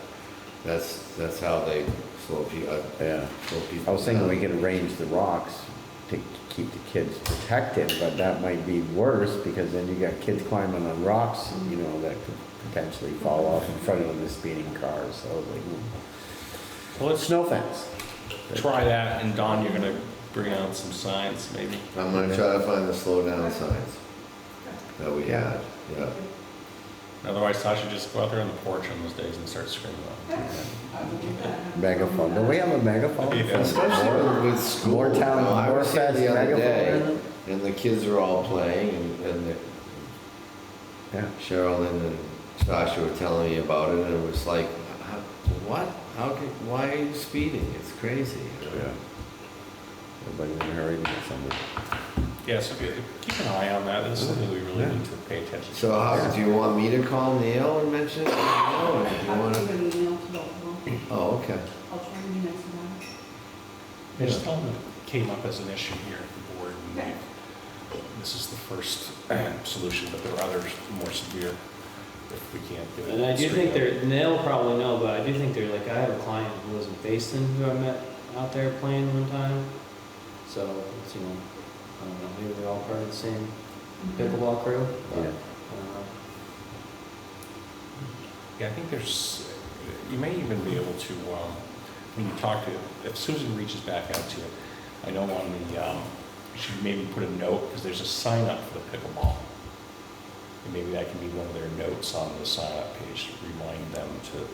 That's how they slow people, yeah. slow people I was thinking we down. could arrange the rocks to keep the kids protected, but that might be worse because then you got kids climbing on rocks, that could potentially fall off in front of the speeding cars. So I was like, So let's snow fence. try that, and Don, you're gonna bring out some signs, maybe? I'm gonna try to find the slow down signs that we had, yeah. Otherwise, Tasha, just go out there on the porch on those days and start screaming out. I will do that. Megaphone. Do we have a megaphone? Yeah. Especially with school. Moretown, I was here Morfest the other day, megaphone. and the kids are all playing, and Yeah. Sherilyn and Sasha were telling me about it, and it was like, what? why are you speeding? It's crazy. Yeah. Everybody's in a hurry to get somewhere. Yeah, so keep an eye on that. This is something we really Yeah. need to pay attention to. So do you want me to call Neil and mention it? No, or do you I'll want give to? an email to both of them. Oh, okay. I'll try and be nice about it. Yeah, just tell them it came up as an issue here at the board, and Okay. this is the first solution, but there are others more severe if we can't do it. And I do straight think up. and they'll probably know, but I do think they're like, I have a client who lives in Facein who I met out there playing one time. So, it's, you know, I don't know, maybe they're all part of the same pickleball crew. But, Yeah. I don't know. Yeah, I think you may even be able to, when you talk to, if Susan reaches back out to you, I know on the, you should maybe put a note, because there's a sign up for the pickleball. And maybe that can be one of their notes on the sign up page to remind them to,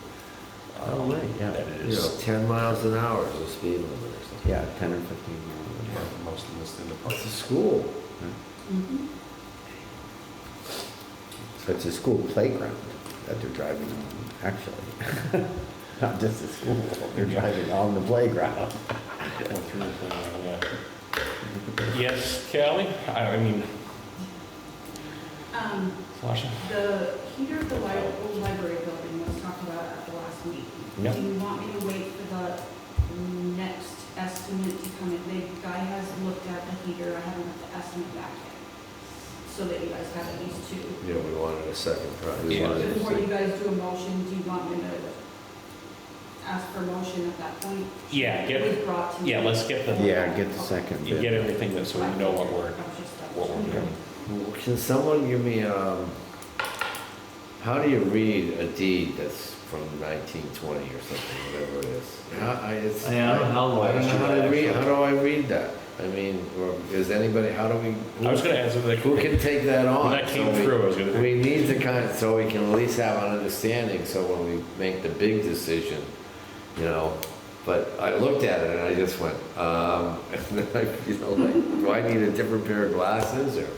Oh, right, yeah. that it You know, is 10 miles an hour is the speed limit or something. Yeah, 10 or 15 miles. most listed in the park. It's a school. Mhm. So it's a school playground that they're driving on, actually. Not just a school, they're driving on the playground. Going through the thing, yeah. Yes, Callie? I mean, Sasha? The heater of the old library building was talked about at the last meeting. Yep. Do you want me to wait for the next estimate to come in? The guy has looked at the heater, I haven't got the estimate back yet. So that you guys have at least two. Yeah, we wanted a second price. We Yeah. wanted a Before you second- guys do a motion, do you want me to ask for a motion at that point? Yeah, We've brought to you. yeah, let's get the, Yeah, get the second you bid. get everything that, so we know what we're doing. Can someone give me, how do you read a deed that's from 1920 or something, whatever it is? Yeah, I don't know how I don't know how to lawyers do read, that, how do I read that? I mean, or is anybody, how do we? I was gonna answer that. Who can take that on? When that came So we- through, I was gonna. We need to kind of, so we can at least have an understanding, so when we make the big decision, you know, but I looked at it and I just went, and then I, you know, like, do I need a different pair of glasses, or,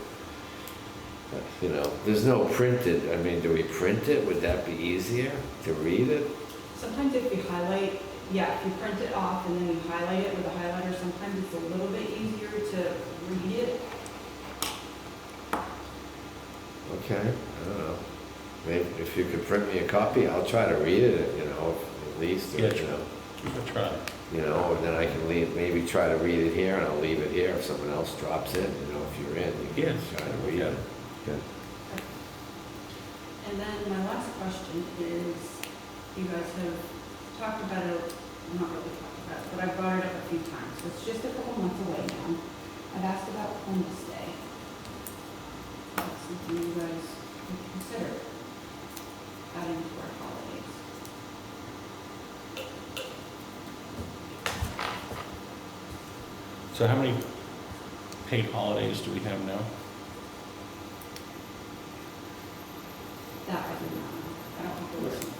you know, there's no printed, I mean, do we print it? Would that be easier to read it? Sometimes if you highlight, yeah, if you print it off and then you highlight it with a highlighter, sometimes it's a little bit easier to read it. Okay, I don't know. Maybe if you could print me a copy, I'll try to read it, you know, at least, Yeah, you sure. know. Give it a try. You know, and then I can leave, maybe try to read it here, and I'll leave it here if someone else drops in, you know, if you're in, you can Yeah. try to read Yeah. it. Good. And then my last question is, you guys have talked about it, not really talked about it, but I've brought it up a few times. It's just a couple months away now. I've asked about Columbus Day. That's something you guys would consider adding to our holidays. So how many paid holidays do we have now? That I do not know. I don't have to listen.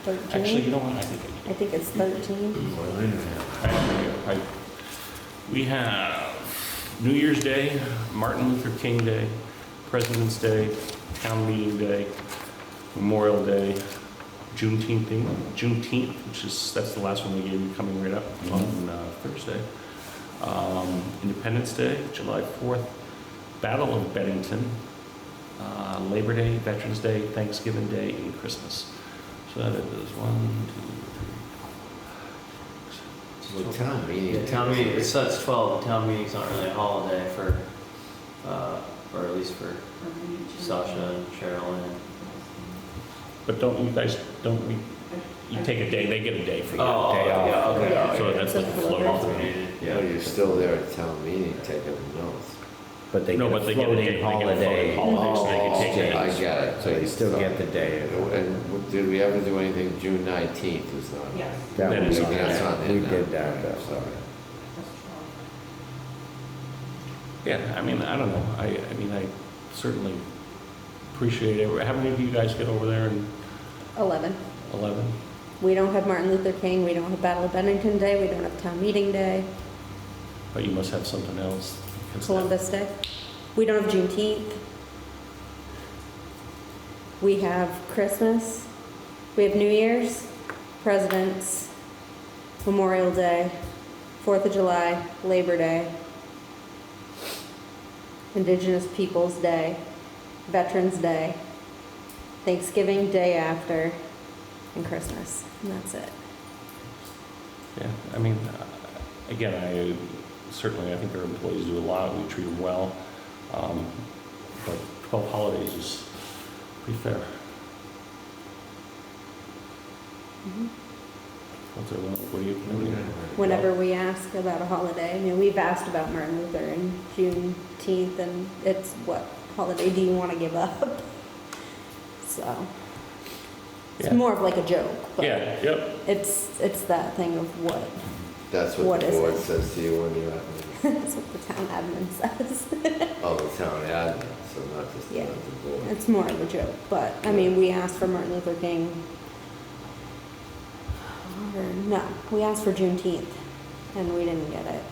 13? Actually, you know what, I think I think it's 13. we have New Year's Day, Martin Luther King Day, President's Day, Town Meeting Day, Memorial Day, Juneteenth, that's the last one we gave you coming right up on Thursday. Independence Day, July 4th, Battle of Bennington, Labor Day, Veterans Day, Thanksgiving Day, and Christmas. So that is 1, 2, 3, 4, 5, 6, 7, 8. Well, town meeting. Yeah, town meeting, it says 12, the town meeting's not really a holiday for, or at least for Sasha and Cheryl and. But don't you guys, you take a day, they get a day for you. Oh, Day off. yeah, okay. So that's like a float off. Yeah, you're still there at town meeting taking notes. But they No, get but a they get a day, floating they get a floating holiday. holiday, so they can take Oh, days. I get it. So you still get the day. And did we ever do anything, June 19th is not? Yes. That That is we- on That's there. on there We now. did that, Right, though. sorry. Yeah, I mean, I don't know, I mean, I certainly appreciate it. How many of you guys get over there in 11. 11? We don't have Martin Luther King, we don't have Battle of Bennington Day, we don't have Town Meeting Day, But you must have something else. Columbus Day. We don't have Juneteenth. We have Christmas. We have New Year's. President's, Memorial Day, 4th of July, Labor Day, Indigenous Peoples' Day, Veterans Day, Thanksgiving Day after, and Christmas, and that's it. Yeah, I mean, again, I think our employees do a lot, we treat them well. But 12 holidays is pretty fair. Mhm. What do you? Whenever we ask about a holiday, I mean, we've asked about Martin Luther and Juneteenth, and it's what holiday do you want to give up? So, it's Yeah. more of like a joke, but Yeah, yep. it's that thing of what, That's what What the is board it? says to you when you're at meetings. that's what the town admin says. Oh, the town admin, so not just Yeah. not the board. It's more of a joke, but, I mean, we asked for Martin Luther King, or, no, we asked for Juneteenth, and we didn't get it.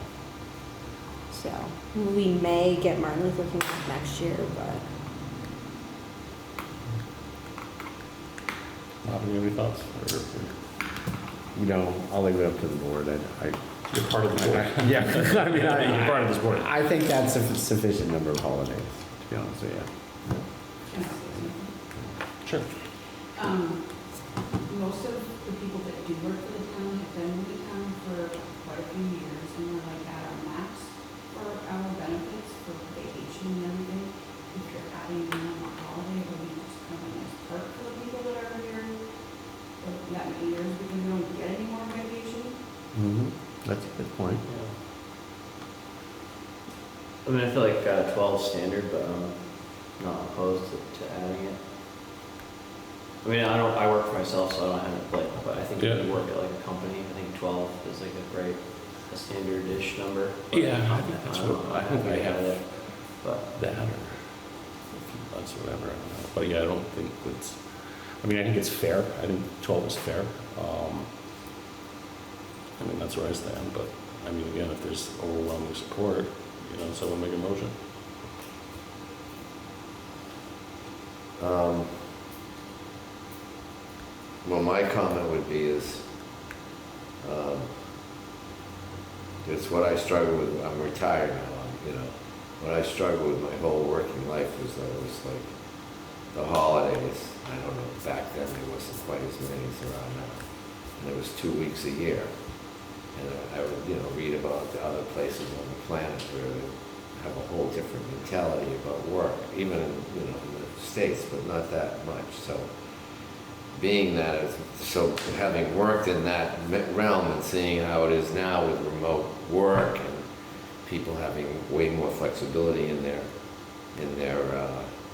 So, we may get Martin Luther King next year, but Bob, you have any thoughts? You know, I'll leave it up to the board. You're part of the board. Yeah, I mean, You're part of this board. I think that's a sufficient number of holidays, to be honest with you. Can I say something? Sure. Most of the people that do work for the town have been with the town for quite a few years, and we're like at our max for our benefits, for vacation and everything. If you're adding in a holiday, it would be just kind of a nice perk for the people that are here for that many years, because we don't get any more vacation. Mm-hmm. That's a good point. I mean, I feel like 12 is standard, but I'm not opposed to adding it. I mean, I work for myself, so I don't have it, like, but I think if you work at like a company, I think 12 is like a standard-ish number. But Yeah, I think that's what, I think I have it, but that or a few months or whatever, I don't know. But yeah, I don't think it's, I mean, I think it's fair. I think 12 is fair. I mean, that's where I stand, but I mean, again, if there's overwhelming support, someone make a motion. Well, my comment would be is, it's what I struggle with. I'm retired now, What I struggled with my whole working life was that it was like the holidays. I don't know, back then there wasn't quite as many as around now. And it was 2 weeks a year. And I would, read about the other places on the planet where they have a whole different mentality about work, even in the States, but not that much. So being that, so having worked in that realm and seeing how it is now with remote work and people having way more flexibility in their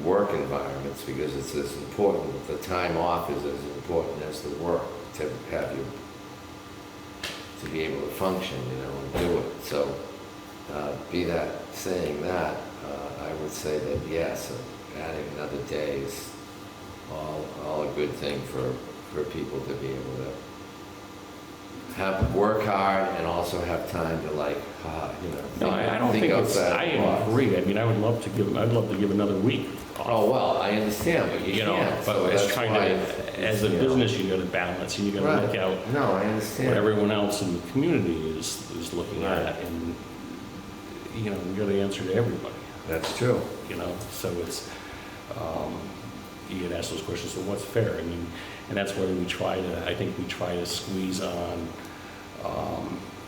work environments, because it's as important, the time off is as important as the work to have you, to be able to function, and do it. So, saying that, I would say that yes, adding another day is all a good thing for people to be able to work hard and also have time to No, I don't think it's, I outside the box. agree. I mean, I'd love to give another week off. Oh, well, I understand, but you can't. But so it's that's trying why to, as a business, you gotta balance, and you gotta Right. look out No, I what understand. everyone else in the community is looking Right. at, and, you gotta answer to everybody, That's true. so it's, you get asked those questions, so what's fair? I mean, and that's where I think we try to squeeze on,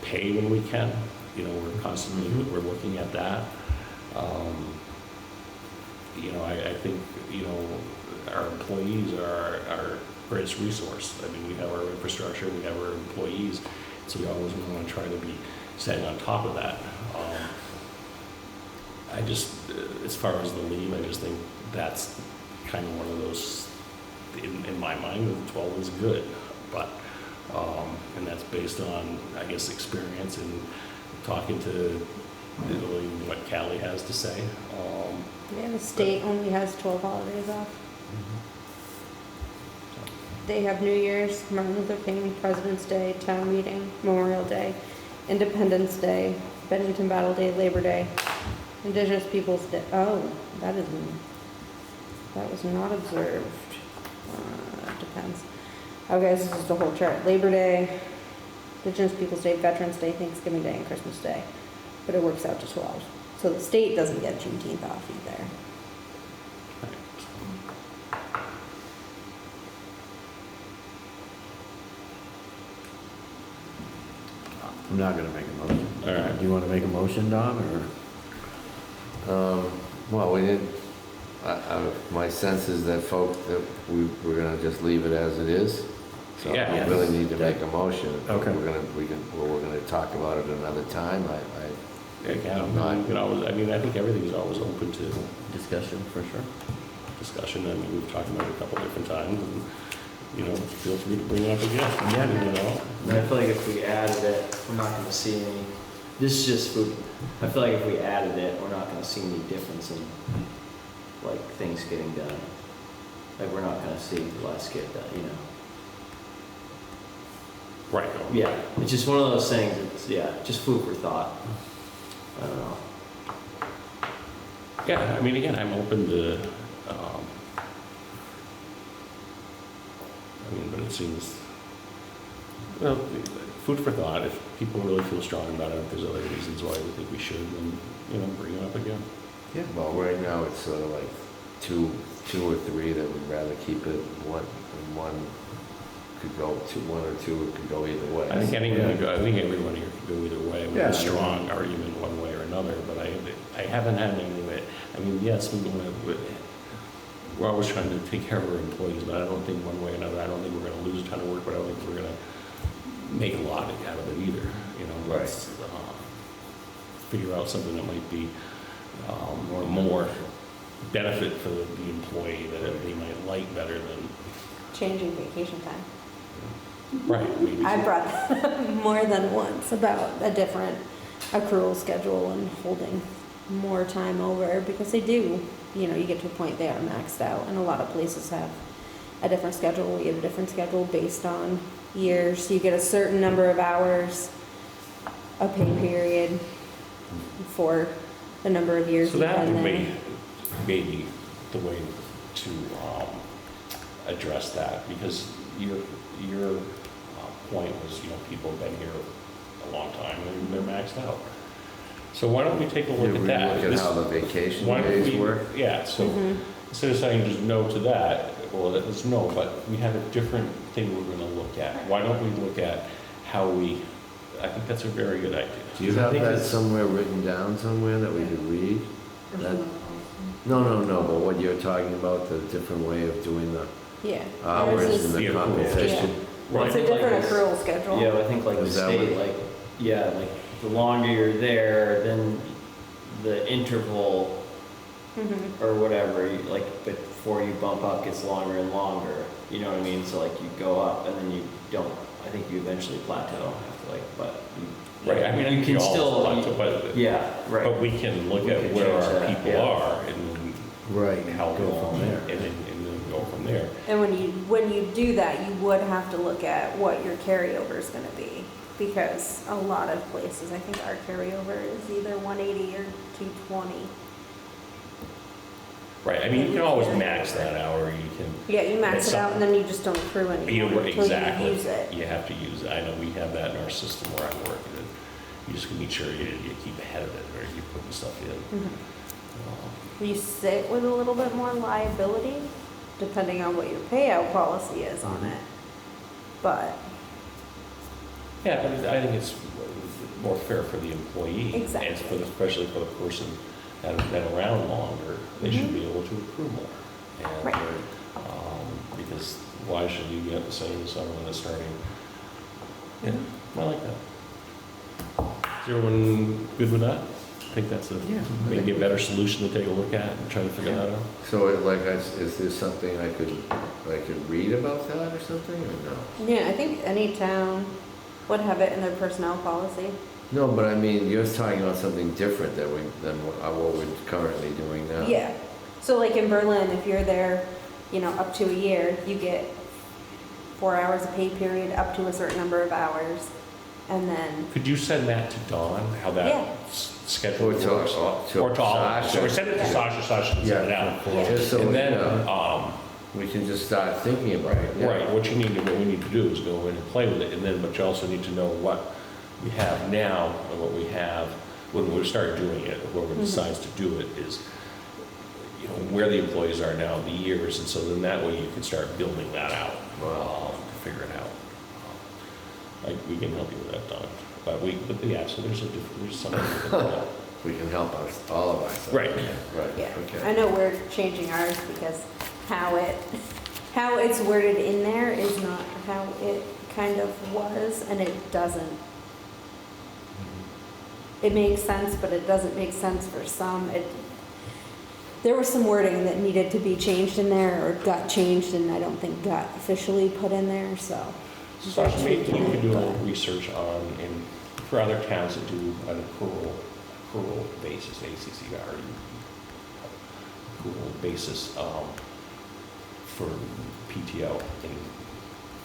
pay when we can, we're constantly, we're looking at that. I think, our employees are our greatest resource. I mean, we have our infrastructure, we have our employees, so we always want to try to be staying on top of that. As far as the leave, I just think that's kind of one of those, in my mind, the 12 is good, but, and that's based on, I guess, experience and talking to what Callie has to say. yeah, the state only has 12 holidays off. They have New Year's, Martin Luther King, President's Day, Town Meeting, Memorial Day, Independence Day, Bennington Battle Day, Labor Day, Indigenous Peoples' Day. Oh, that was not observed. Depends. Okay, this is just a whole chart. Labor Day, Indigenous Peoples' Day, Veterans Day, Thanksgiving Day, and Christmas Day. But it works out to 12. So the state doesn't get Juneteenth off either. I'm not gonna make a motion. All right. Do you wanna make a motion, Don, or? Well, we didn't, my sense is that we're gonna just leave it as it is. So Yeah. we Yes. really need to make a motion. Okay. We're gonna talk about it another time. Yeah, you can always, I mean, I think everything's always open to Discussion, for sure. discussion. I mean, we've talked about it a couple different times, and, you know, feel free to bring it up again. You know? And I feel like if we added it, we're not gonna see any, this is just food. I feel like if we added it, we're not gonna see any difference in, like, things getting done. Like, we're not gonna see less get done, you know? Right. Yeah, it's just one of those things, it's, yeah, just food for thought. I don't know. Yeah, I mean, again, I'm open to, I mean, but it seems, well, food for thought. If people really feel strong about it, if there's other reasons why we think we should, then, you know, bring it up again. Yeah, well, right now it's sort of like two or three that would rather keep it one could go to one or two, it could go either way. I think everyone here could go either way with Yeah. a strong argument one way or another, but I haven't had any way. I mean, yes, we're always trying to take care of our employees, but I don't think one way or another, I don't think we're gonna lose a ton of work, but I don't think we're gonna make a lot out of it either, you know? Right. Let's figure out something that might be more benefit for the employee that they might like better than, Changing vacation time. right, maybe. I brought that up more than once about a different accrual schedule and holding more time over, because they do, you know, you get to a point they are maxed out, and a lot of places have a different schedule. We have a different schedule based on years. So you get a certain number of hours, a pay period for the number of years So you've that been would there. maybe the way to address that, because your point was, you know, people have been here a long time and they're maxed out. So why don't we take a look at that? Look at how the vacation Why don't days we- work. Yeah, so instead of saying just no to that, well, that was no, but we have a different thing we're gonna look at. Why don't we look at how I think that's a very good idea. Do you I have think that it's- somewhere written down somewhere that we could read? That- No, but what you're talking about, the different way of doing the Yeah. hours Ours and is- the Yeah. compensation. Well, I It's a think like different this- accrual schedule. Yeah, I think like the Is that state, what- like, yeah, like the longer you're there, then the interval Mhm. or whatever, like before you bump up gets longer and longer. You know what I mean? So like you go up and then you don't, I think you eventually plateau after like, but you, Right, I mean, you can still, but yeah, right. we can look We at can where change our that, people yeah. are and Right, how go from there. and then go from there. And when you do that, you would have to look at what your carryover is gonna be, because a lot of places, I think our carryover is either 180 or 220. Right, I mean, you can always max that hour, you can. Yeah, you max It's it out and then you just don't accrue You anymore know, until exactly. you use it. You have to use it. I know we have that in our system where I'm working. And you just can make sure you keep ahead of it, or you putting stuff in. Mhm. You sit with a little bit more liability, depending on what your payout policy is on it. But, Yeah, but I think it's more fair for the employee. Exactly. And especially for the person that has been around longer, they should be able to accrue more. And, Right. because why should you get the same as someone that's starting? Yeah, I like that. Is everyone good with that? I think that's maybe a better solution to take a look at and try to figure that out. So is there something I could read about that or something, or no? yeah, I think any town would have it in their personnel policy. No, but I mean, you're talking about something different than what we're currently doing now. Yeah. So like in Berlin, if you're there, you know, up to a year, you get 4 hours of pay period up to a certain number of hours. And then, Could you send that to Dawn, how that Yeah. schedule Or to- works? to Or to all of us, Sasha. or send it to Sasha, Sasha can send it out. Yeah. Just so, And then, yeah. we can just start thinking about it. yeah. Right, what we need to do is go in and play with it, and then, but you also need to know what we have now and what we have when we start doing it, or whoever decides to do it is, you know, where the employees are now, the years, and so then that way you can start building that out, to figure it out. Like, we can help you with that, Don, but yeah, so there's something. We can help us, all of us. Right. Right, Yeah, okay. I know we're changing ours because how it's worded in there is not how it kind of was, and it doesn't. It makes sense, but it doesn't make sense for some. There was some wording that needed to be changed in there, or got changed, and I don't think got officially put in there, so. Sasha, maybe you tweaking could it, do a little but- research on, for other towns that do an accrual basis, ACCR, accrual basis, for PTO, and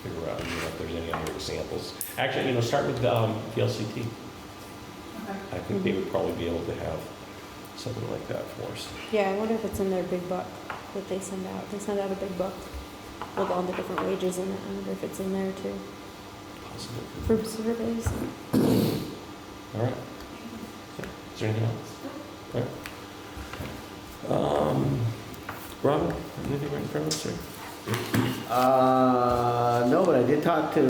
figure out, if there's any other examples. Actually, start with, VLCT. Okay. I think they would probably be able to have something like that for us. Yeah, I wonder if it's in their big book that they send out. They send out a big book with all the different wages in it. I wonder if it's in there too. Possibly. For surveys. All right. Is there anything else? All right. Robin, anything right in front of us, sir? No, but I did talk to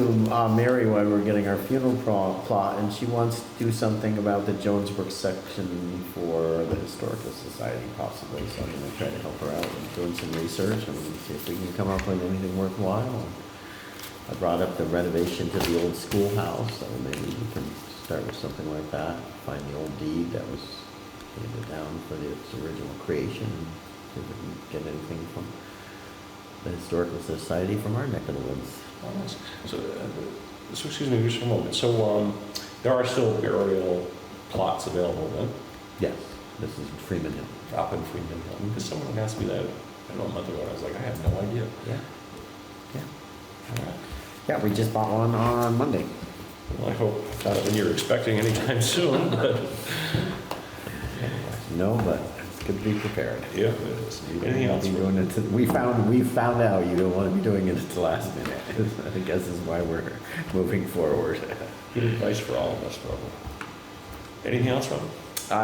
Mary while we were getting our funeral plot, and she wants to do something about the Jonesbrook section for the Historical Society possibly, so I'm gonna try to help her out with doing some research and see if we can come up with anything worthwhile. I brought up the renovation to the old schoolhouse, so maybe we can start with something like that, find the old deed that was handed down for its original creation, and see if we can get anything from the Historical Society from our neck of the woods. Oh, nice. So excuse me just for a moment. So, there are still burial plots available then, Yes, this is Freeman Hill. up in Freeman Hill? Because someone asked me that, I don't know, a month ago, and I was like, I have no idea. Yeah. Yeah. All right. Yeah, we just bought one on Monday. Well, I hope not that you're expecting anytime soon, but No, but it's good to be prepared. yeah, it is. Anything else? Be doing it we found out you don't want to be doing it at the last minute. I guess is why we're moving forward. Good advice for all of us, probably. Anything else, Robin?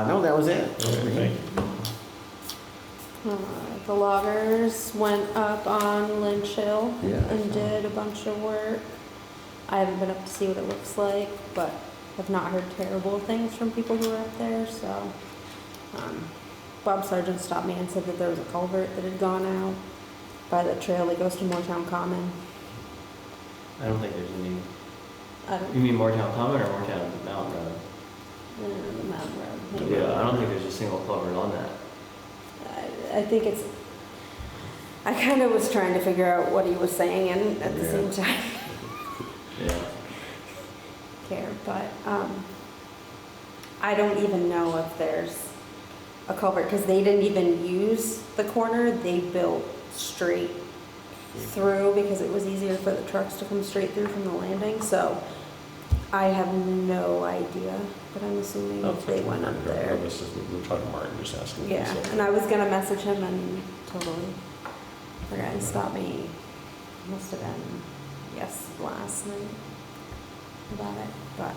No, that was it. All right, thank you. The loggers went up on Lynch Hill Yeah, I and saw. did a bunch of work. I haven't been up to see what it looks like, but have not heard terrible things from people who are up there, so. Bob Sargent stopped me and said that there was a culvert that had gone out by the trail that goes to Moretown Common. I don't think there's any, I don't, you mean Moretown Common or Moretown Mountain Road? the mountain road. maybe. Yeah, I don't think there's a single culvert on that. I think it's, I kind of was trying to figure out what he was saying and at the same time Yeah. care, but, I don't even know if there's a culvert, because they didn't even use the corner, they built straight through because it was easier for the trucks to come straight through from the landing, so I have no idea, but I'm assuming they went up there. This is, we're talking to Martin, just asking. Yeah, and I was gonna message him and totally forgot, he stopped me, must have been, last night about it, but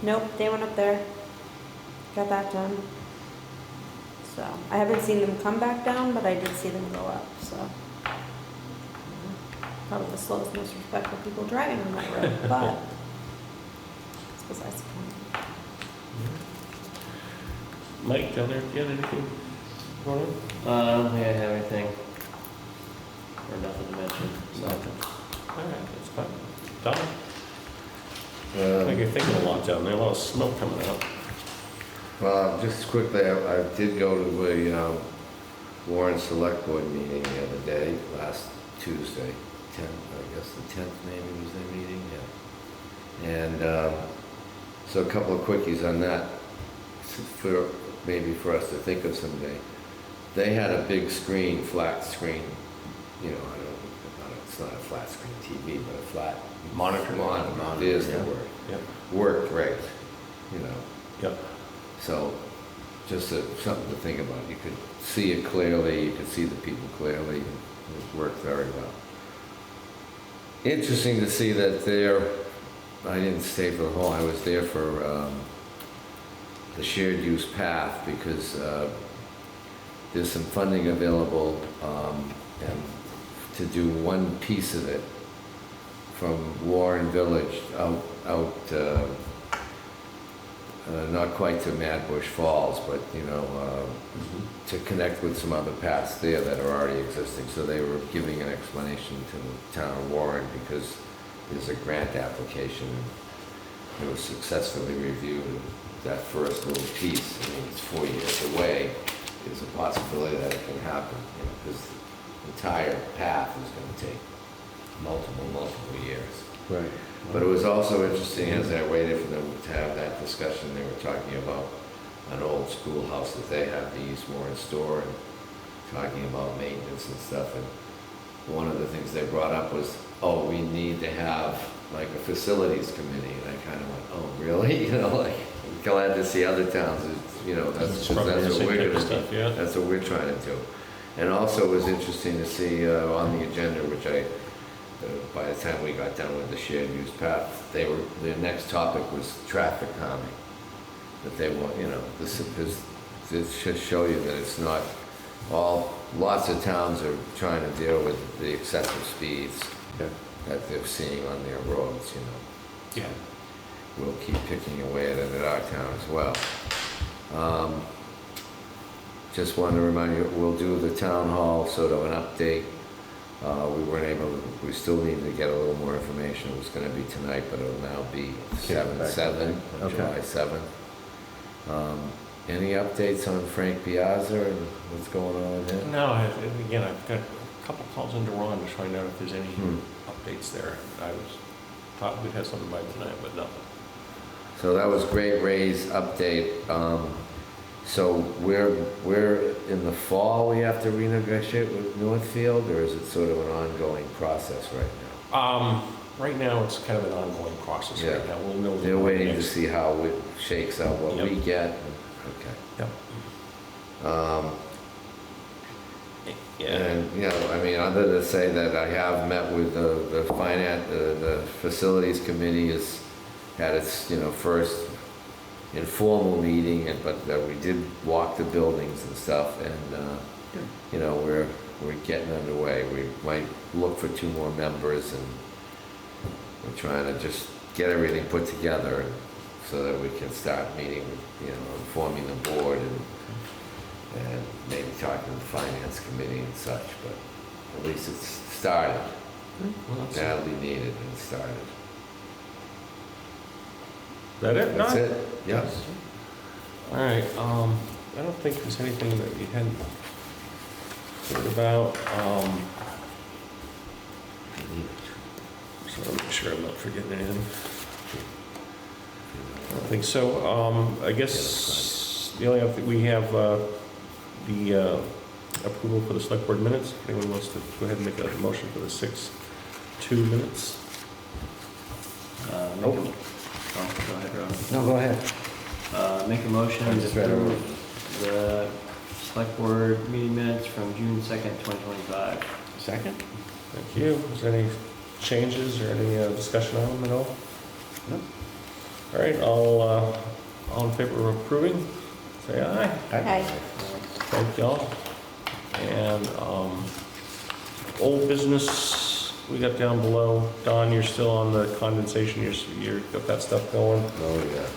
nope, they went up there, got that done. So, I haven't seen them come back down, but I did see them go up, so. Probably the slowest, most respectful people driving on that road, but it's besides the point. Mike, down there, do you have anything going on? I don't think I have anything, or nothing to mention, so. All right, that's fine. Don? I think you're thinking a lot down there, a lot of smoke coming out. Well, just quickly, I did go to a Warren Selectboard meeting the other day, last Tuesday, 10th, I guess the 10th maybe was their meeting, yeah. And so a couple of quickies on that, for maybe for us to think of someday. They had a big screen, flat screen, you know, it's not a flat screen TV, but a flat Monitor. Monitor, there's the word. Yep. Worked great, you know. Yep. So, just something to think about. You could see it clearly, you could see the people clearly. It worked very well. Interesting to see that I didn't stay for the whole, I was there for the shared use path because there's some funding available and to do one piece of it from Warren Village out not quite to Mad Bush Falls, but to connect with some other paths there that are already existing. So they were giving an explanation to the town of Warren because there's a grant application. It was successfully reviewed. That first little piece, I mean, it's 4 years away. There's a possibility that it can happen, because the entire path is going to take multiple years. Right. But it was also interesting as I waited for them to have that discussion, they were talking about an old schoolhouse that they have, the East Warren store, and talking about maintenance and stuff. And one of the things they brought up was, oh, we need to have like a facilities committee. And I kind of went, oh, really? Like, glad to see other towns, that's what we're going to do. Yeah. That's what we're trying to do. And also it was interesting to see on the agenda, which by the time we got done with the shared use path, their next topic was traffic calming. That they want, this should show you that it's not lots of towns are trying to deal with the excessive speeds that they're seeing on their roads, Yeah. We'll keep picking away at it at our town as well. Just wanted to remind you, we'll do the town hall sort of an update. We still need to get a little more information. It was going to be tonight, but it'll now be 7/7, Okay. July 7th. Any updates on Frank Piazza and what's going on with him? No, again, I've got a couple calls into Ron to find out if there's any updates there. I thought we'd have something by tonight, but nothing. So that was great Ray's update. So we're in the fall, we have to renegotiate with Northfield, or is it sort of an ongoing process right now? Right now, it's kind of an ongoing process right Yeah. now. We'll know. They're waiting to see how it shakes out, what we Yep. get. Okay. Yep. Yeah. And, other than say that I have met with the facilities committee has had its, first informal meeting, but we did walk the buildings and stuff, and, we're getting underway. We might look for 2 more members, and we're trying to just get everything put together so that we can start meeting with, informing the board and maybe talking to the finance committee and such, but at least it's started. Well, that's Badly needed and started. Is that it? That's No? it? Yes. All right, I don't think there's anything that we hadn't heard about. So I'll make sure I'm not forgetting anything. I don't think so. I guess the only other thing we have, the approval for the select board minutes. If anyone wants to go ahead and make a motion for the 6/2 minutes. Go ahead, Ron. No, go ahead. Make a motion I to just read over. approve the select board meeting minutes from June 2nd, 2025. Second. Thank you. Is there any changes or any discussion on them at all? No. All right, all in favor of approving, say aye. Hi. Thank y'all. And old business, we got down below. Don, you're still on the condensation, you're got that stuff going. Oh, yeah.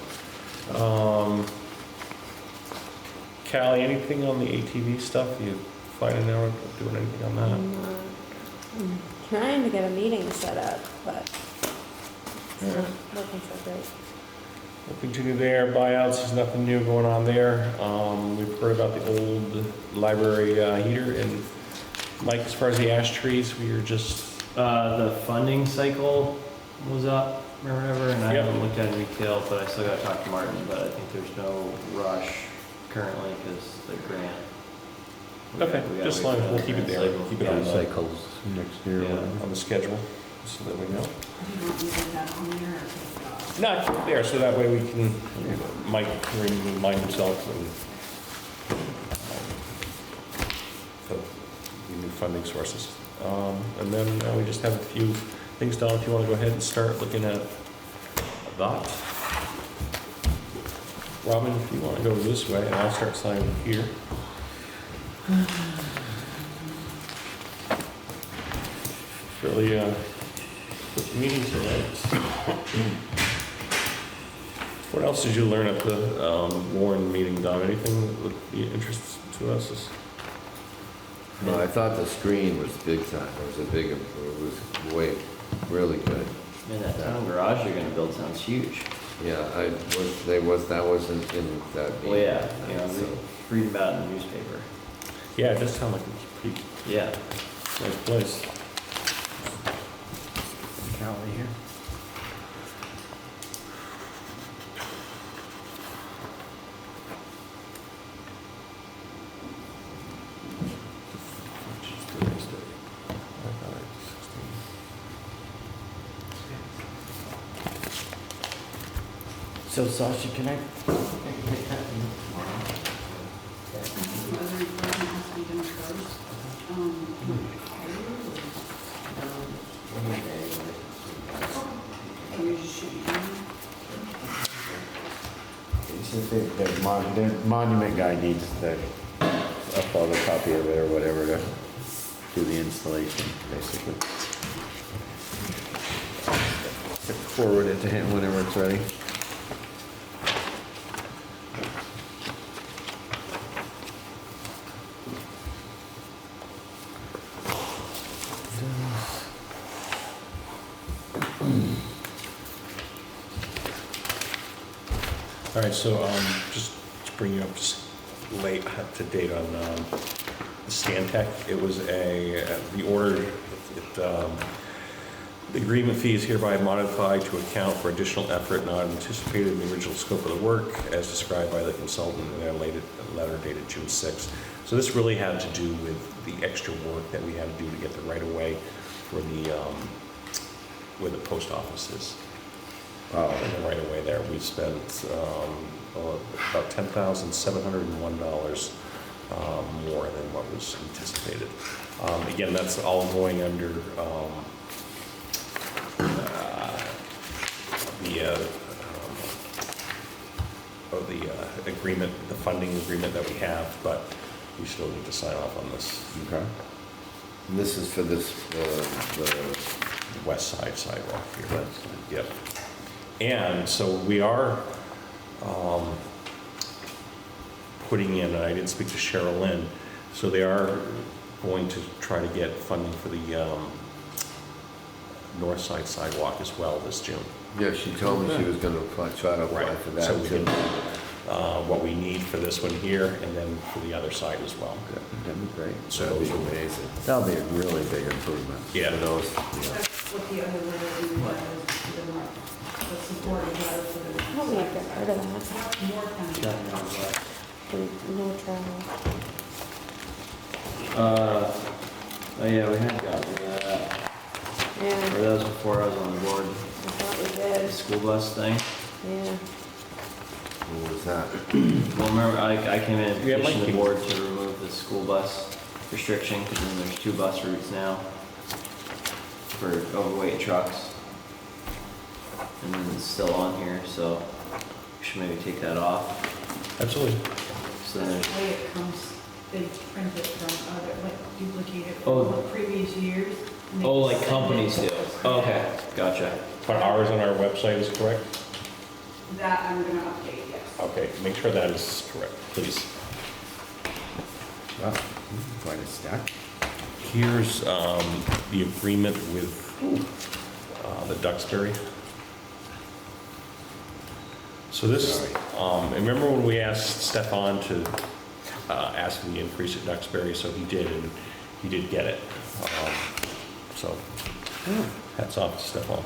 Callie, anything on the ATV stuff? You finding out, doing anything on that? I'm trying to get a meeting set up, but it's not looking so great. We'll continue there. Buyouts, there's nothing new going on there. We've heard about the old library heater. And Mike, as far as the ash trees, we are just, The funding cycle was up or whatever, and I Yep. haven't looked at it in detail, but I still gotta talk to Martin, but I think there's no rush currently because the grant. okay, We gotta just wait long for as we'll that keep it grant there. cycle. Keep it Yeah. on Cycles next year. or Yeah. whatever. on the schedule, so that we know. Do you want me to put that on there or take it off? No, keep it there, so that way we can, Mike can remind himself and so we move funding sources. And then we just have a few things, Don, if you want to go ahead and start looking at that. Robin, if you want to go this way, and I'll start signing here. Really quick meeting tonight. What else did you learn at the Warren meeting, Don? Anything that would be of interest to us? No, I thought the screen was big time. It was way, really good. Man, that town garage you're gonna build sounds huge. Yeah, that wasn't in that meeting. Well, yeah, you know, So, reading about it in the newspaper. Yeah, it does sound like it's pretty Yeah. nice place. Callie here. So Sasha, can I? Whether it has to be done first, or you just shoot it down. The monument guy needs a photocopy of it or whatever to do the installation, basically. Forward it to him whenever it's ready. All right, so just to bring you up late to date on the Stantec, it was the order, the agreement fee is hereby modified to account for additional effort not anticipated in the original scope of the work as described by the consultant in their letter dated June 6th. So this really had to do with the extra work that we had to do to get the right of way for where the post office is. In the right of way there, we spent about $10,701 more than what was anticipated. Again, that's all going under the agreement, the funding agreement that we have, but we still need to sign off on this. Okay. and this is for this, the West side sidewalk here. west side. Yep. And so we are putting in, and I didn't speak to Cheryl Lynn, so they are going to try to get funding for the north side sidewalk as well this June. Yeah, she told me she was gonna try to apply for that So we too. can, what we need for this one here, and then for the other side as well. That'd be great. So That'd be those will- amazing. That'll be a really big improvement. Yeah. For those, That's what the other letter in the letter is, the supporting letter for the. Help me get rid of that. Moretown. No travel. Oh yeah, we had gotten rid of that. Yeah, Or that was before I was on the board. I thought we The did. school bus thing. Yeah. what was that? Well, remember, I came in and Yeah, Mike petitioned the came- board to remove the school bus restriction, because then there's 2 bus routes now for overweight trucks. And then it's still on here, so we should maybe take that off. Absolutely. So then That's there's, the way it comes, they print it from other, like duplicate it Oh. from previous years. and they oh, like send companies it. do. Okay, gotcha. But ours on our website is correct? That I'm gonna update, yes. Okay, make sure that is correct, please. Wow, quite a stack. Here's the agreement with the Duxbury. So this, and remember when we asked Stefan to ask for the increase at Duxbury, so he did, and he did get it. So hats off to Stefan.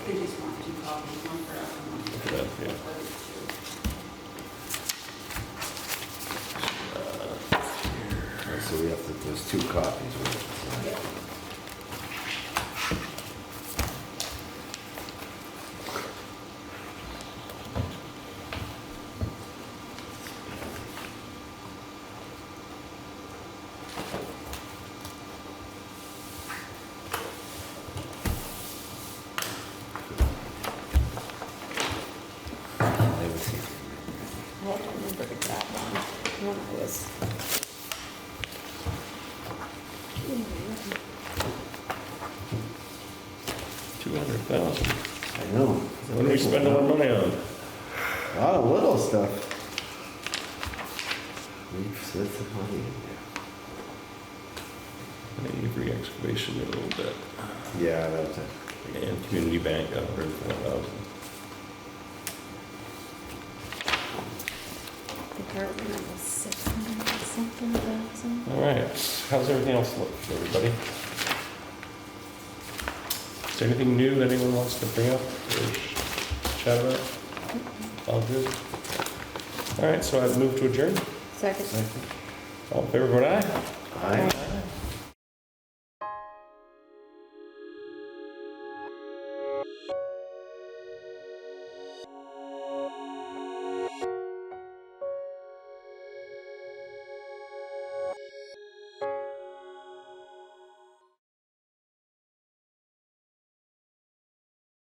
They just want 2 copies, one for everyone. Look at that, yeah. There's 2 copies with it. Never seen it. I have to remember to grab one when I was. $200,000. I know. What do we spend our money on? A lot of little stuff. We've set some money in Avery excavation a little bit. there. Yeah, that's it. And community bank, $104,000. The apartment was 600 something thousand. All right, how's everything else look, everybody? Is there anything new that anyone wants to bring up or chat about? All good? All right, so I've moved to adjourn. Second. All in favor, vote aye. Aye.